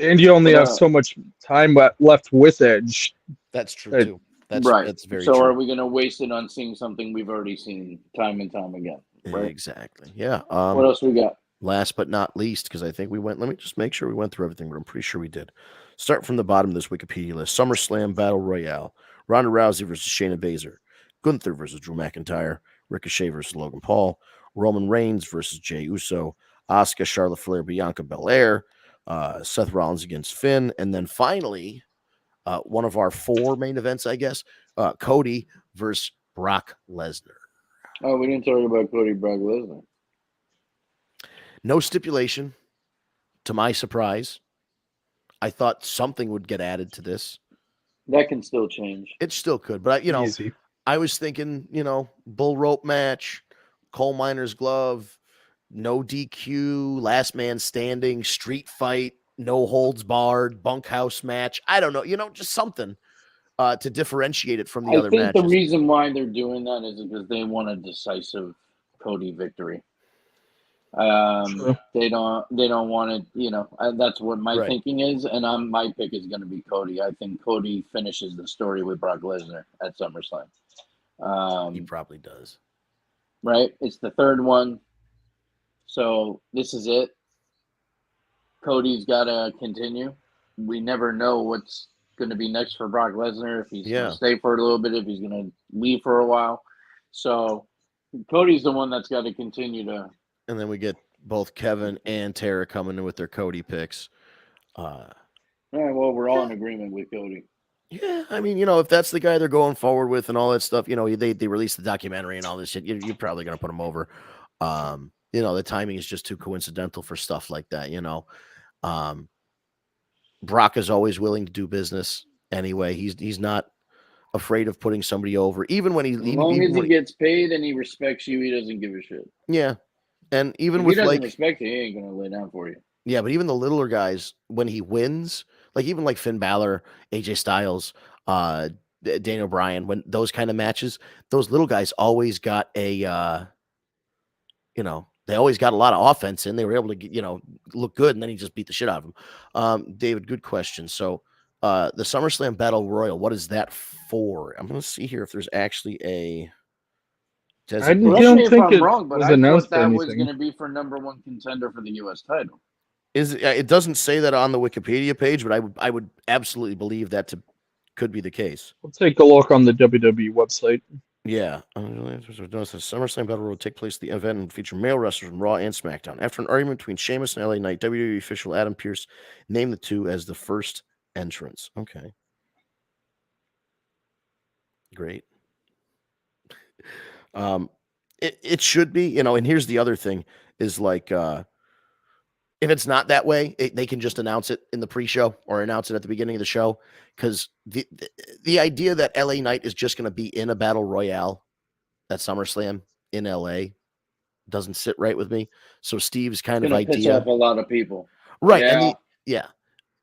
And you only have so much time left with Edge. That's true too. That's very true. So are we going to waste it on seeing something we've already seen time and time again? Right? Exactly. Yeah. What else we got? Last but not least, because I think we went. Let me just make sure we went through everything, but I'm pretty sure we did. Start from the bottom of this Wikipedia list: SummerSlam Battle Royale, Ronda Rousey versus Shayna Baszler, Gunther versus Drew McIntyre, Ricochet versus Logan Paul, Roman Reigns versus Jey Uso, Asuka, Charlotte Flair, Bianca Belair, Seth Rollins against Finn, and then finally, one of our 4 main events, I guess, Cody versus Brock Lesnar. Oh, we didn't talk about Cody Brock Lesnar. No stipulation. to my surprise. I thought something would get added to this. That can still change. It still could, but Easy. I was thinking, bull rope match, coal miner's glove, no DQ, last man standing, street fight, no holds barred, bunkhouse match. I don't know, just something to differentiate it from the other think matches. the reason why they're doing that is because they want a decisive Cody victory. Sure. They don't want it. That's what my thinking is, and my pick is going to be Cody. I think Cody finishes the story with Brock Lesnar at SummerSlam. He probably does. Right? It's the third one. So this is it. Cody's got to continue. We never know what's going to be next for Brock Lesnar, if he's going to stay for a little bit, if he's going to leave for a while. So Cody's the one that's got to continue to. And then we get both Kevin and Tara coming in with their Cody picks. Well, we're all in agreement with Cody. Yeah, I mean, if that's the guy they're going forward with and all that stuff, they released the documentary and all this shit, you're probably going to put him over. The timing is just too coincidental for stuff like that, Brock is always willing to do business anyway. He's not afraid of putting somebody over, even when he gets paid and he respects you, he doesn't give a shit. Yeah, and even if with he doesn't respect you, he ain't gonna lay down for you. Yeah, but even the littler guys, when he wins, like Finn Balor, AJ Styles, Daniel Bryan, when those kind of matches, those little guys always got they always got a lot of offense in. They were able to get, look good, and then he just beat the shit out of them. David, good question. So the SummerSlam Battle Royal, what is that for? I'm going to see here if there's actually a I don't think it wrong, but was I announced thought that anything. was going to be for number one contender for the U.S. title. It doesn't say that on the Wikipedia page, but I would absolutely believe that could be the case. We'll take a look on the WWE website. Yeah. SummerSlam Battle Royal will take place. The event and feature male wrestlers from Raw and SmackDown. After an argument between Sheamus and LA Knight, WWE official Adam Pearce named the two as the first entrants. Okay. Great. It should be, and here's the other thing is like, if it's not that way, they can just announce it in the pre-show or announce it at the beginning of the show. Because the idea that LA Knight is just going to be in a battle royale at SummerSlam in LA doesn't sit right with me. So Steve's kind of idea piss off a lot of people, right? Yeah.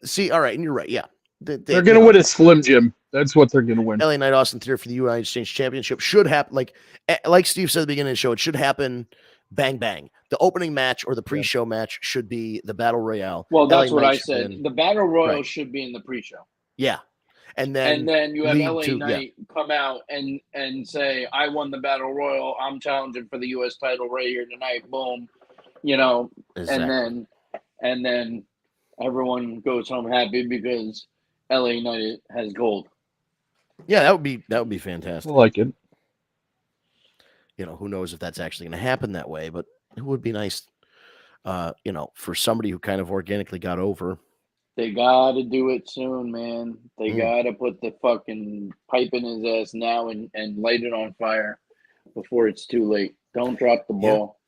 See, all right, and you're right. Yeah, they're going to win a Slim Jim. That's what they're going to win. LA Knight Austin Theory for the United States Championship should happen. Like Steve said at the beginning of the show, it should happen. Bang, bang. The opening match or the pre-show match should be the Battle Royale. Well, that's what I said. The Battle Royal should be in the pre-show. Yeah. And then you have LA Knight come out and say, I won the Battle Royal. I'm challenging for the U.S. title right here tonight. Boom. Exactly. And then everyone goes home happy because LA Knight has gold. Yeah, that would be fantastic. I like it. Who knows if that's actually going to happen that way, but it would be nice, for somebody who kind of organically got over. They got to do it soon, man. They got to put the fucking pipe in his ass now and light it on fire before it's too late. Don't drop the ball.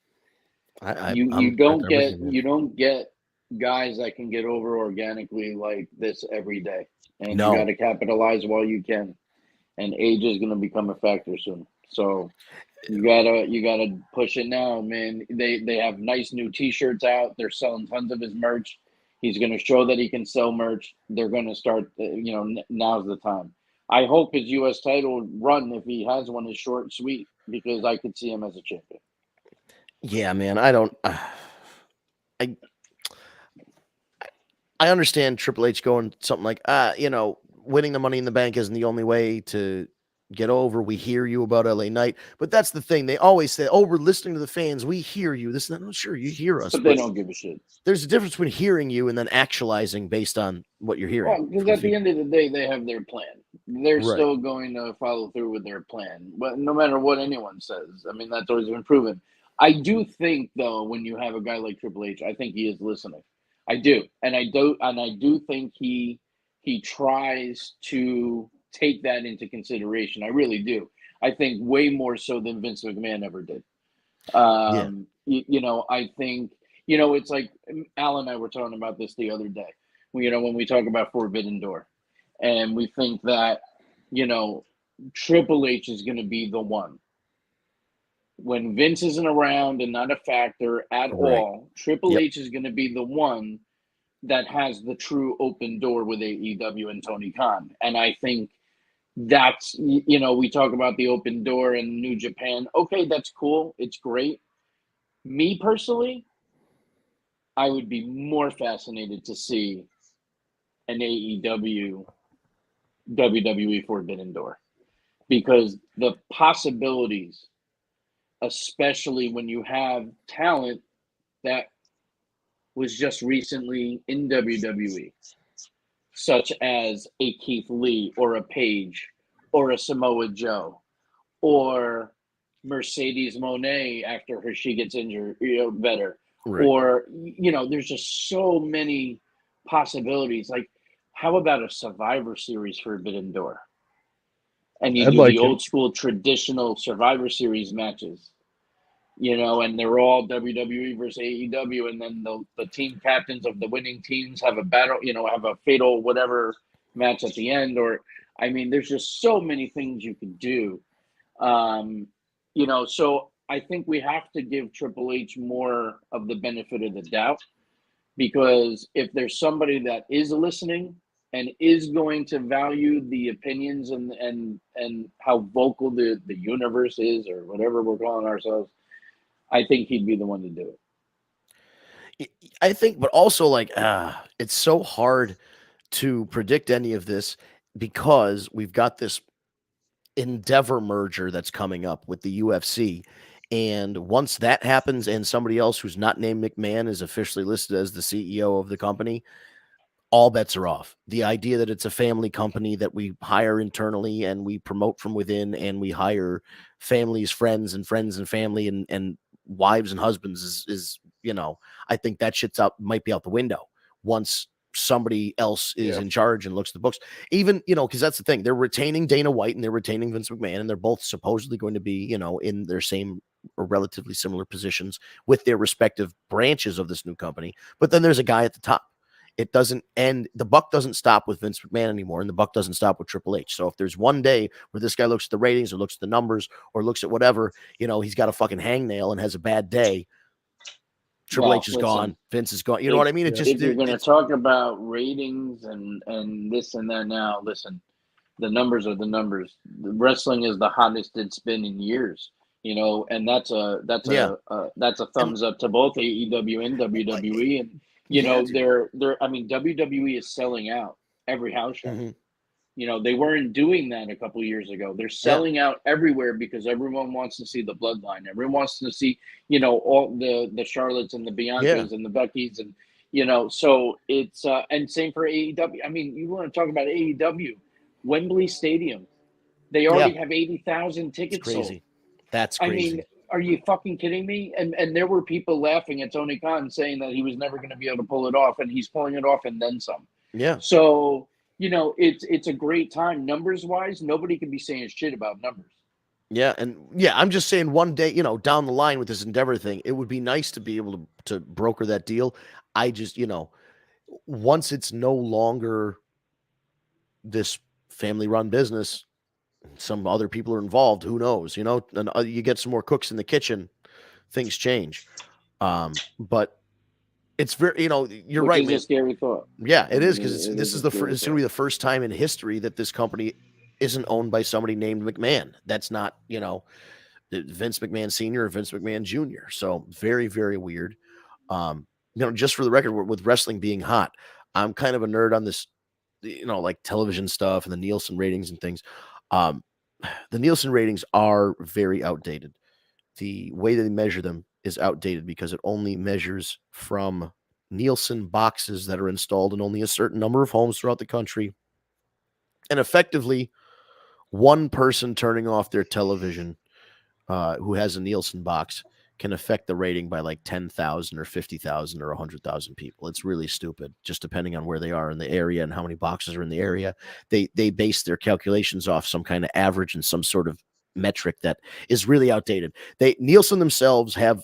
You don't get guys that can get over organically like this every day. And you got to capitalize while you can. And age is going to become a factor soon. So you gotta push it now, man. They have nice new T-shirts out. They're selling tons of his merch. He's going to show that he can sell merch. They're going to start. Now's the time. I hope his U.S. title run, if he has one, is short and sweet because I could see him as a champion. Yeah, man. I don't. I understand Triple H going something like, winning the Money in the Bank isn't the only way to get over. We hear you about LA Knight, but that's the thing. They always say, "Oh, we're listening to the fans. We hear you." This, I'm not sure you hear us, but they don't give a shit. There's a difference between hearing you and then actualizing based on what you're hearing. Well, because at the end of the day, they have their plan. They're still going to follow through with their plan, but no matter what anyone says, I mean, that's always been proven. I do think, though, when you have a guy like Triple H, I think he is listening. I do, and I do think he tries to take that into consideration. I really do. I think way more so than Vince McMahon ever did. I think it's like Al and I were talking about this the other day. When we talk about Forbidden Door, and we think that Triple H is going to be the one when Vince isn't around and not a factor at all. Triple H is going to be the one that has the true open door with AEW and Tony Khan, and I think that's we talk about the open door in New Japan. Okay, that's cool. It's great. Me personally, I would be more fascinated to see an AEW WWE Forbidden Door, because the possibilities, especially when you have talent that was just recently in WWE, such as a Keith Lee or a Paige or a Samoa Joe or Mercedes Moné after she gets injured, better. Right. Or, there's just so many possibilities. Like, how about a Survivor Series Forbidden Door? And you do the old school traditional Survivor Series matches, and they're all WWE versus AEW, and then the team captains of the winning teams have a battle, have a fatal whatever match at the end. Or, I mean, there's just so many things you can do. So I think we have to give Triple H more of the benefit of the doubt, because if there's somebody that is listening and is going to value the opinions and how vocal the universe is, or whatever we're calling ourselves, I think he'd be the one to do it. I think, but also it's so hard to predict any of this, because we've got this Endeavor merger that's coming up with the UFC. And once that happens and somebody else who's not named McMahon is officially listed as the CEO of the company, all bets are off. The idea that it's a family company that we hire internally and we promote from within, and we hire families, friends and family and wives and husbands is I think that shit's might be out the window once somebody else is in charge and looks at the books. Even, because that's the thing. They're retaining Dana White and they're retaining Vince McMahon, and they're both supposedly going to be, in their same or relatively similar positions with their respective branches of this new company. But then there's a guy at the top. It doesn't end. The buck doesn't stop with Vince McMahon anymore, and the buck doesn't stop with Triple H. So if there's one day where this guy looks at the ratings or looks at the numbers or looks at whatever, he's got a fucking hangnail and has a bad day, Triple H is gone. Vince is gone. You know what I mean? If you're going to talk about ratings and this and that, now listen, the numbers are the numbers. The wrestling is the hottest it's been in years. And that's a thumbs up to both AEW and WWE. And WWE is selling out every house show. Mm-hmm. They weren't doing that a couple of years ago. They're selling out everywhere because everyone wants to see the bloodline. Everyone wants to see, all the Charlottes and the Biancas and the Beckys, and so it's and same for AEW. I mean, you want to talk about AEW, Wembley Stadium. They already have 80,000 tickets sold. That's crazy. I mean, are you fucking kidding me? And there were people laughing at Tony Khan, saying that he was never going to be able to pull it off, and he's pulling it off and then some. Yeah. So, it's a great time. Numbers wise, nobody can be saying shit about numbers. Yeah. And I'm just saying one day, down the line with this Endeavor thing, it would be nice to be able to broker that deal. I just, once it's no longer this family run business, some other people are involved, who knows, and you get some more cooks in the kitchen, things change. But it's very, you're right, man. It's a scary thought. Yeah, it is, because this is it's going to be the first time in history that this company isn't owned by somebody named McMahon. That's not, Vince McMahon Sr. or Vince McMahon Jr. So very, very weird. Just for the record, with wrestling being hot, I'm kind of a nerd on this, like television stuff and the Nielsen ratings and things. The Nielsen ratings are very outdated. The way that they measure them is outdated because it only measures from Nielsen boxes that are installed in only a certain number of homes throughout the country. And effectively, one person turning off their television who has a Nielsen box can affect the rating by like 10,000 or 50,000 or 100,000 people. It's really stupid, just depending on where they are in the area and how many boxes are in the area. They base their calculations off some kind of average and some sort of metric that is really outdated. Nielsen themselves have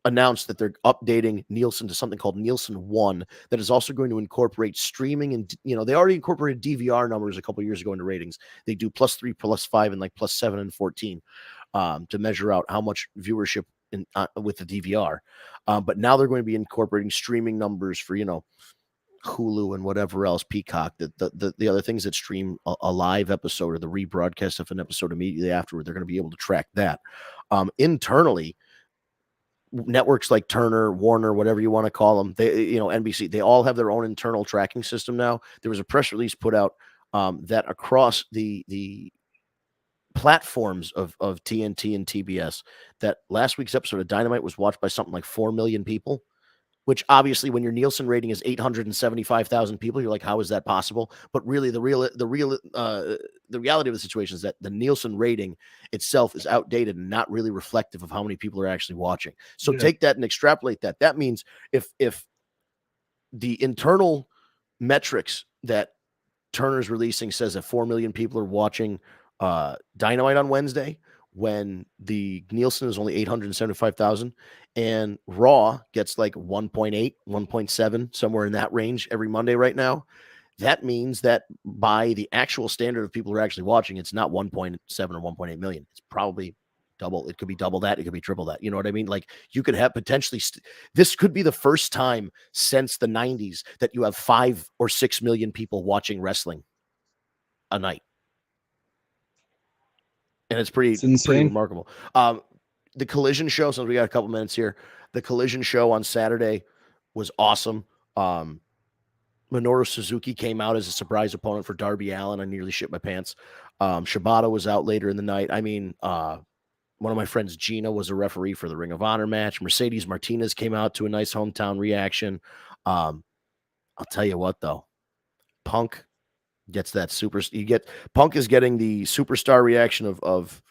announced that they're updating Nielsen to something called Nielsen One that is also going to incorporate streaming. And they already incorporated DVR numbers a couple years ago into ratings. They do +3, +5, and like +7 and 14 to measure out how much viewership with the DVR. But now they're going to be incorporating streaming numbers for Hulu and whatever else, Peacock, the other things that stream a live episode or the rebroadcast of an episode immediately afterward. They're going to be able to track that. Internally, networks like Turner, Warner, whatever you want to call them, NBC, they all have their own internal tracking system now. There was a press release put out that across the platforms of TNT and TBS, that last week's episode of Dynamite was watched by something like 4 million people, which obviously when your Nielsen rating is 875,000 people, you're like, how is that possible? But really the reality of the situation is that the Nielsen rating itself is outdated and not really reflective of how many people are actually watching. So take that and extrapolate that. That means if the internal metrics that Turner's releasing says that 4 million people are watching Dynamite on Wednesday, when the Nielsen is only 875,000 and Raw gets like 1.8, 1.7, somewhere in that range every Monday right now, that means that by the actual standard of people who are actually watching, it's not 1.7 or 1.8 million. It's probably double. It could be double that. It could be triple that. You know what I mean? Like you could have potentially, this could be the first time since the 90s that you have 5 or 6 million people watching wrestling a night. And it's pretty remarkable. The Collision show, since we got a couple minutes here, the Collision show on Saturday was awesome. Minoru Suzuki came out as a surprise opponent for Darby Allin. I nearly shit my pants. Shibata was out later in the night. I mean, one of my friends, Gina, was a referee for the Ring of Honor match. Mercedes Martinez came out to a nice hometown reaction. I'll tell you what, though. Punk gets that Punk is getting the superstar reaction of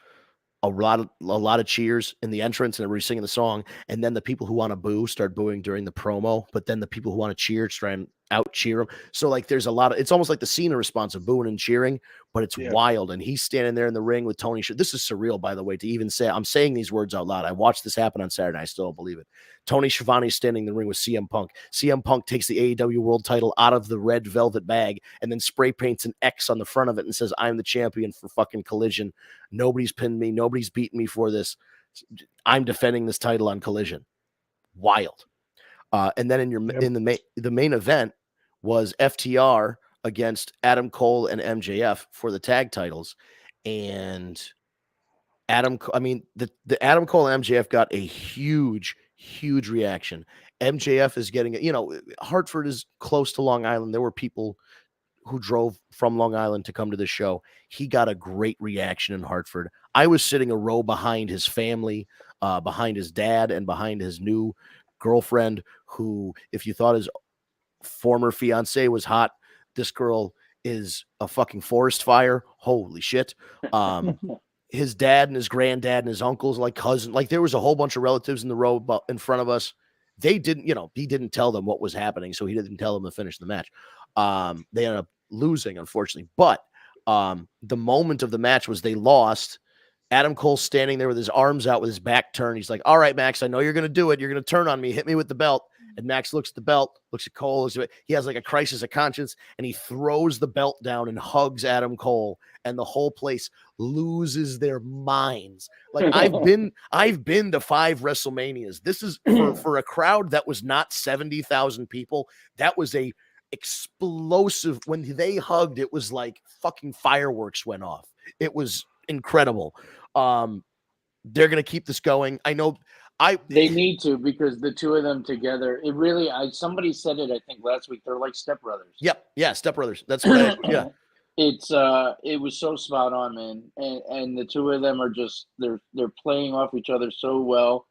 a lot of cheers in the entrance and everybody singing the song, and then the people who want to boo start booing during the promo, but then the people who want to cheer try and out cheer him. So like there's a lot of, it's almost like the Cena response of booing and cheering, but it's wild. And he's standing there in the ring with Tony. This is surreal, by the way, to even say. I'm saying these words out loud. I watched this happen on Saturday. I still don't believe it. Tony Schiavone standing in the ring with CM Punk. CM Punk takes the AEW World Title out of the red velvet bag and then spray paints an X on the front of it and says, "I'm the champion for fucking Collision. Nobody's pinned me. Nobody's beaten me for this. I'm defending this title on Collision." Wild. And then in the main event was FTR against Adam Cole and MJF for the tag titles. And the Adam Cole and MJF got a huge reaction. MJF is getting, Hartford is close to Long Island. There were people who drove from Long Island to come to the show. He got a great reaction in Hartford. I was sitting a row behind his family, behind his dad, and behind his new girlfriend, who, if you thought his former fiance was hot, this girl is a fucking forest fire. Holy shit. His dad and his granddad and his uncles, like cousin, like there was a whole bunch of relatives in the row in front of us. They didn't, he didn't tell them what was happening, so he didn't tell them to finish the match. They ended up losing, unfortunately. But the moment of the match was they lost. Adam Cole standing there with his arms out with his back turned. He's like, "All right, Max, I know you're going to do it. You're going to turn on me. Hit me with the belt." And Max looks at the belt, looks at Cole. He has like a crisis of conscience, and he throws the belt down and hugs Adam Cole, and the whole place loses their minds. Like I've been to 5 WrestleManias. This is for a crowd that was not 70,000 people. That was a explosive. When they hugged, it was like fucking fireworks went off. It was incredible. They're going to keep this going. I know they need to, because the two of them together, it really, somebody said it, I think last week, they're like stepbrothers. Yep. Yeah. Stepbrothers. That's right. Yeah. It was so spot on, man. And the two of them are just, they're playing off each other so well.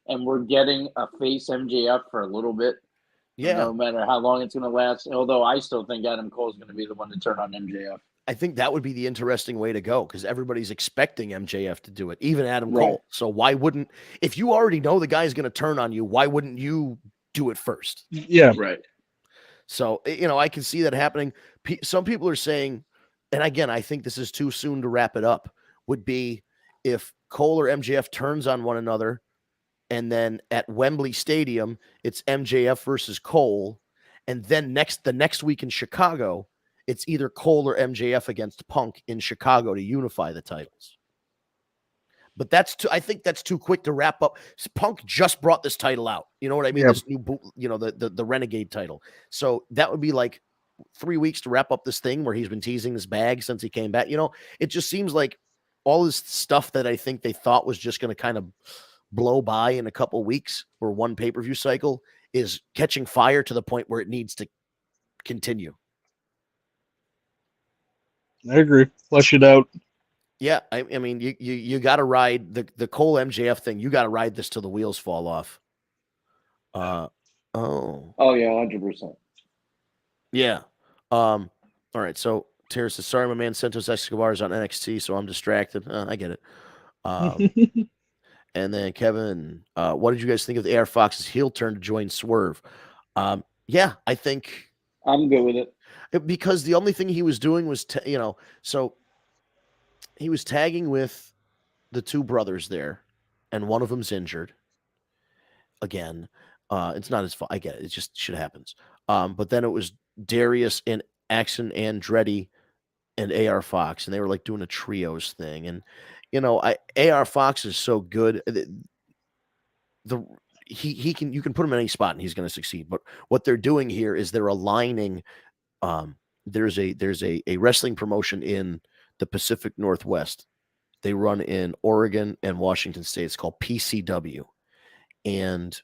And we're getting a face MJF for a little bit. Yeah. No matter how long it's going to last. Although I still think Adam Cole is going to be the one to turn on MJF. I think that would be the interesting way to go, because everybody's expecting MJF to do it, even Adam Cole. So why wouldn't, if you already know the guy's going to turn on you, why wouldn't you do it first? Yeah. Right. So, I can see that happening. Some people are saying, and again, I think this is too soon to wrap it up, would be if Cole or MJF turns on one another, And then at Wembley Stadium, it's MJF versus Cole. And then the next week in Chicago, it's either Cole or MJF against Punk in Chicago to unify the titles. But I think that's too quick to wrap up. Punk just brought this title out. You know what I mean? Yep. This new, the Renegade title. So that would be like 3 weeks to wrap up this thing where he's been teasing this bag since he came back. It just seems like all this stuff that I think they thought was just going to kind of blow by in a couple weeks or one pay-per-view cycle is catching fire to the point where it needs to continue. I agree. Flush it out. Yeah, I mean, you got to ride the Cole MJF thing. You got to ride this till the wheels fall off. Oh yeah, 100%. Yeah. All right. So Terrence says, "Sorry, my man Santos Escobar is on NXT, so I'm distracted." I get it. And then Kevin, what did you guys think of the AR Fox's heel turn to join Swerve? Yeah, I think I'm good with it because the only thing he was doing was, so he was tagging with the two brothers there, and one of them's injured. Again, it's not his fault. I get it. It just shit happens. But then it was Darius and Axon Andretti and AR Fox, and they were like doing a trios thing. And AR Fox is so good. You can put him in any spot and he's going to succeed. But what they're doing here is they're aligning. There's a wrestling promotion in the Pacific Northwest. They run in Oregon and Washington State. It's called PCW. And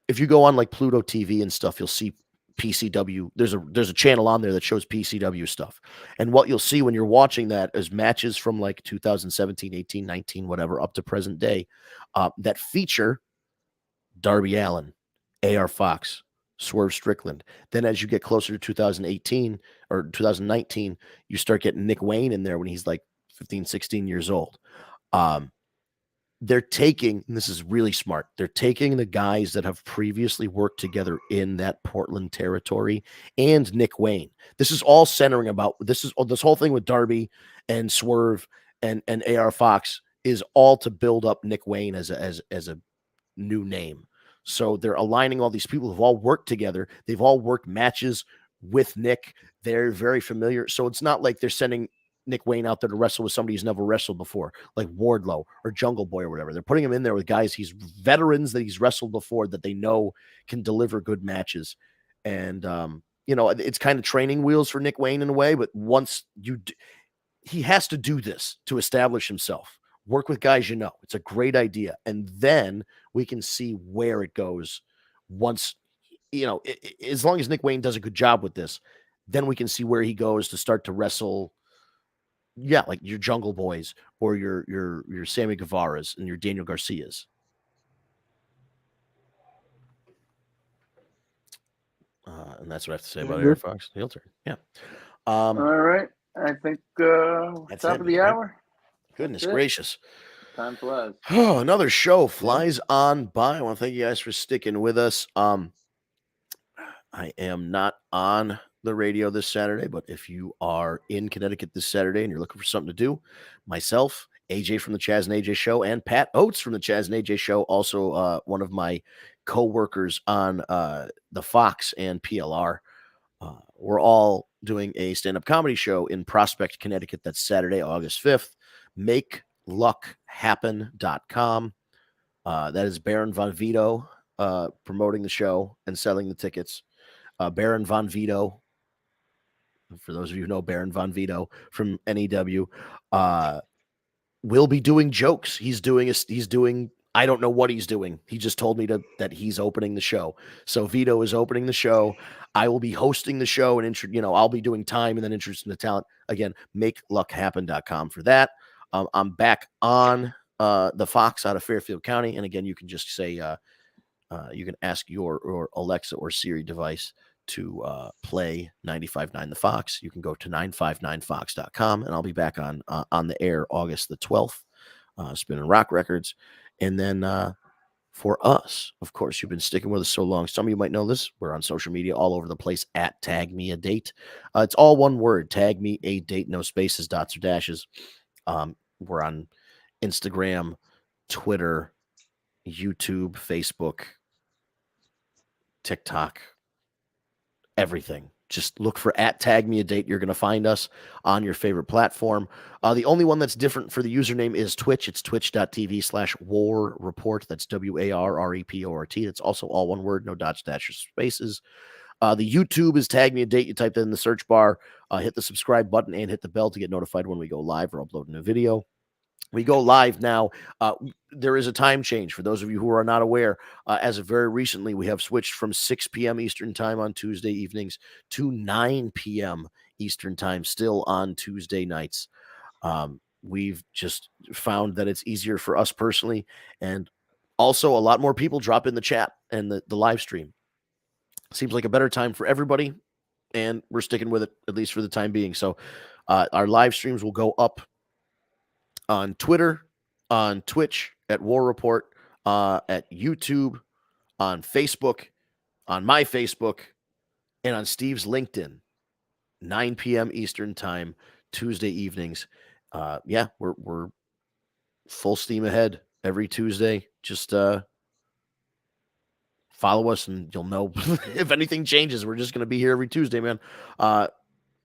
if you go on like Pluto TV and stuff, you'll see PCW. There's a channel on there that shows PCW stuff. And what you'll see when you're watching that is matches from like 2017, 18, 19, whatever, up to present day, that feature Darby Allin, AR Fox, Swerve Strickland. Then as you get closer to 2018 or 2019, you start getting Nick Wayne in there when he's like 15, 16 years old. They're taking, and this is really smart, they're taking the guys that have previously worked together in that Portland territory and Nick Wayne. This is all centering about, this whole thing with Darby and Swerve and AR Fox is all to build up Nick Wayne as a new name. So they're aligning all these people who've all worked together. They've all worked matches with Nick. They're very familiar. So it's not like they're sending Nick Wayne out there to wrestle with somebody who's never wrestled before, like Wardlow or Jungle Boy or whatever. They're putting him in there with guys, he's veterans that he's wrestled before that they know can deliver good matches. And, it's kind of training wheels for Nick Wayne in a way, but once he has to do this to establish himself. Work with guys it's a great idea. And then we can see where it goes once, as long as Nick Wayne does a good job with this, then we can see where he goes to start to wrestle. Yeah, like your Jungle Boys or your Sammy Guevara's and your Daniel Garcias. And that's what I have to say about AR Fox. Heel turn. Yeah. All right. I think that's top of the hour. Goodness gracious. Time flies. Oh, another show flies on by. I want to thank you guys for sticking with us. I am not on the radio this Saturday, but if you are in Connecticut this Saturday and you're looking for something to do, myself, AJ from the Chaz and AJ Show, and Pat Oates from the Chaz and AJ Show, also one of my co-workers on the Fox and PLR, we're all doing a stand-up comedy show in Prospect, Connecticut. That's Saturday, August 5th. MakeLuckHappen.com. That is Baron Von Vito promoting the show and selling the tickets. Baron Von Vito, for those of you who know Baron Von Vito from NEW, will be doing jokes. He's doing I don't know what he's doing. He just told me that he's opening the show. So Vito is opening the show. I will be hosting the show and I'll be doing time and then introducing the talent. Again, MakeLuckHappen.com for that. I'm back on the Fox out of Fairfield County. And again, you can just say, you can ask your Alexa or Siri device to play 95.9 The Fox. You can go to 959fox.com and I'll be back on the air August the 12th, spinning rock records. And then for us, of course, you've been sticking with us so long. Some of you might know this. We're on social media all over the place at TagMeADate. It's all one word, TagMeADate, no spaces, dots, or dashes. We're on Instagram, Twitter, YouTube, Facebook, TikTok, everything. Just look for @TagMeADate. You're going to find us on your favorite platform. The only one that's different for the username is Twitch. It's twitch.tv/War Report. That's WARREPORT. That's also all one word, no dots, dashes, spaces. The YouTube is TagMeADate. You type that in the search bar, hit the subscribe button, and hit the bell to get notified when we go live or upload a new video. We go live now. There is a time change for those of you who are not aware. As of very recently, we have switched from 6 p.m. Eastern time on Tuesday evenings to 9 p.m. Eastern time, still on Tuesday nights. We've just found that it's easier for us personally, and also a lot more people drop in the chat and the live stream. Seems like a better time for everybody, and we're sticking with it, at least for the time being. So our live streams will go up on Twitter, on Twitch, at War Report, at YouTube, on Facebook, on my Facebook, and on Steve's LinkedIn, 9 p.m. Eastern time, Tuesday evenings. We're full steam ahead every Tuesday. Just follow us and you'll know if anything changes. We're just going to be here every Tuesday, man.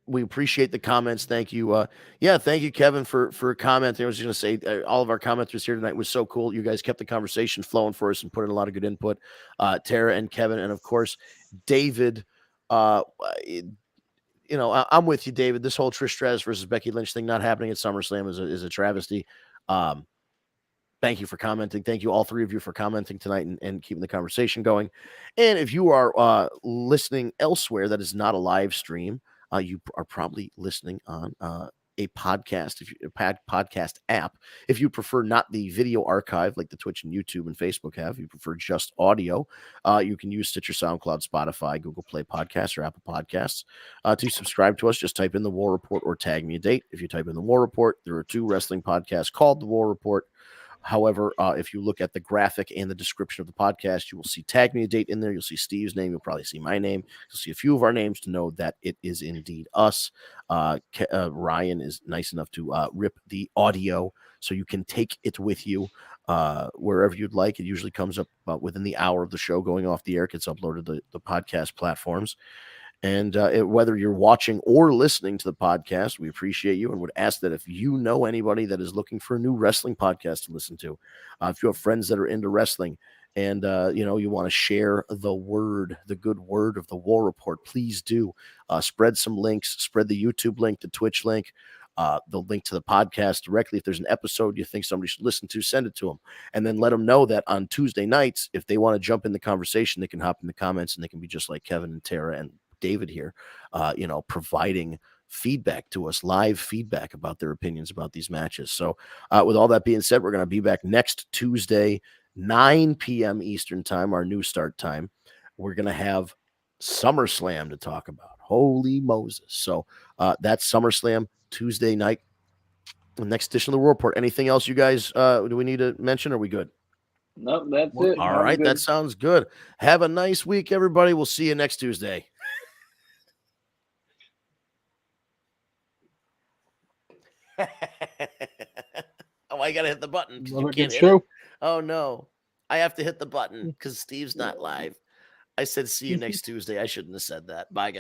We appreciate the comments. Thank you. Thank you, Kevin, for commenting. I was just going to say all of our commenters here tonight was so cool. You guys kept the conversation flowing for us and put in a lot of good input. Tara and Kevin, and of course, David. I'm with you, David. This whole Trish Stratus versus Becky Lynch thing not happening at SummerSlam is a travesty. Thank you for commenting. Thank you, all three of you, for commenting tonight and keeping the conversation going. And if you are listening elsewhere that is not a live stream, you are probably listening on a podcast, podcast app. If you prefer not the video archive like the Twitch and YouTube and Facebook have, you prefer just audio, you can use Stitcher, SoundCloud, Spotify, Google Play Podcasts, or Apple Podcasts. To subscribe to us, just type in The War Report or TagMeADate. If you type in The War Report, there are 2 wrestling podcasts called The War Report. However, if you look at the graphic and the description of the podcast, you will see TagMeADate in there. You'll see Steve's name. You'll probably see my name. You'll see a few of our names to know that it is indeed us. Ryan is nice enough to rip the audio so you can take it with you wherever you'd like. It usually comes up within the hour of the show going off the air. It gets uploaded to the podcast platforms. And whether you're watching or listening to the podcast, we appreciate you and would ask that if you know anybody that is looking for a new wrestling podcast to listen to, if you have friends that are into wrestling and, you want to share the good word of the War Report, please do. Spread some links, spread the YouTube link, the Twitch link, the link to the podcast directly. If there's an episode you think somebody should listen to, send it to them. And then let them know that on Tuesday nights, if they want to jump in the conversation, they can hop in the comments and they can be just like Kevin and Tara and David here, providing feedback to us, live feedback about their opinions about these matches. So with all that being said, we're going to be back next Tuesday, 9 p.m. Eastern time, our new start time. We're going to have SummerSlam to talk about. Holy Moses. So that's SummerSlam Tuesday night. The next edition of the War Report. Anything else you guys do we need to mention? Are we good? No, that's it. All right. That sounds good. Have a nice week, everybody. We'll see you next Tuesday. Oh, I gotta hit the button because you can't hit it. Oh no, I have to hit the button because Steve's not live. I said see you next Tuesday. I shouldn't have said that. Bye, guys.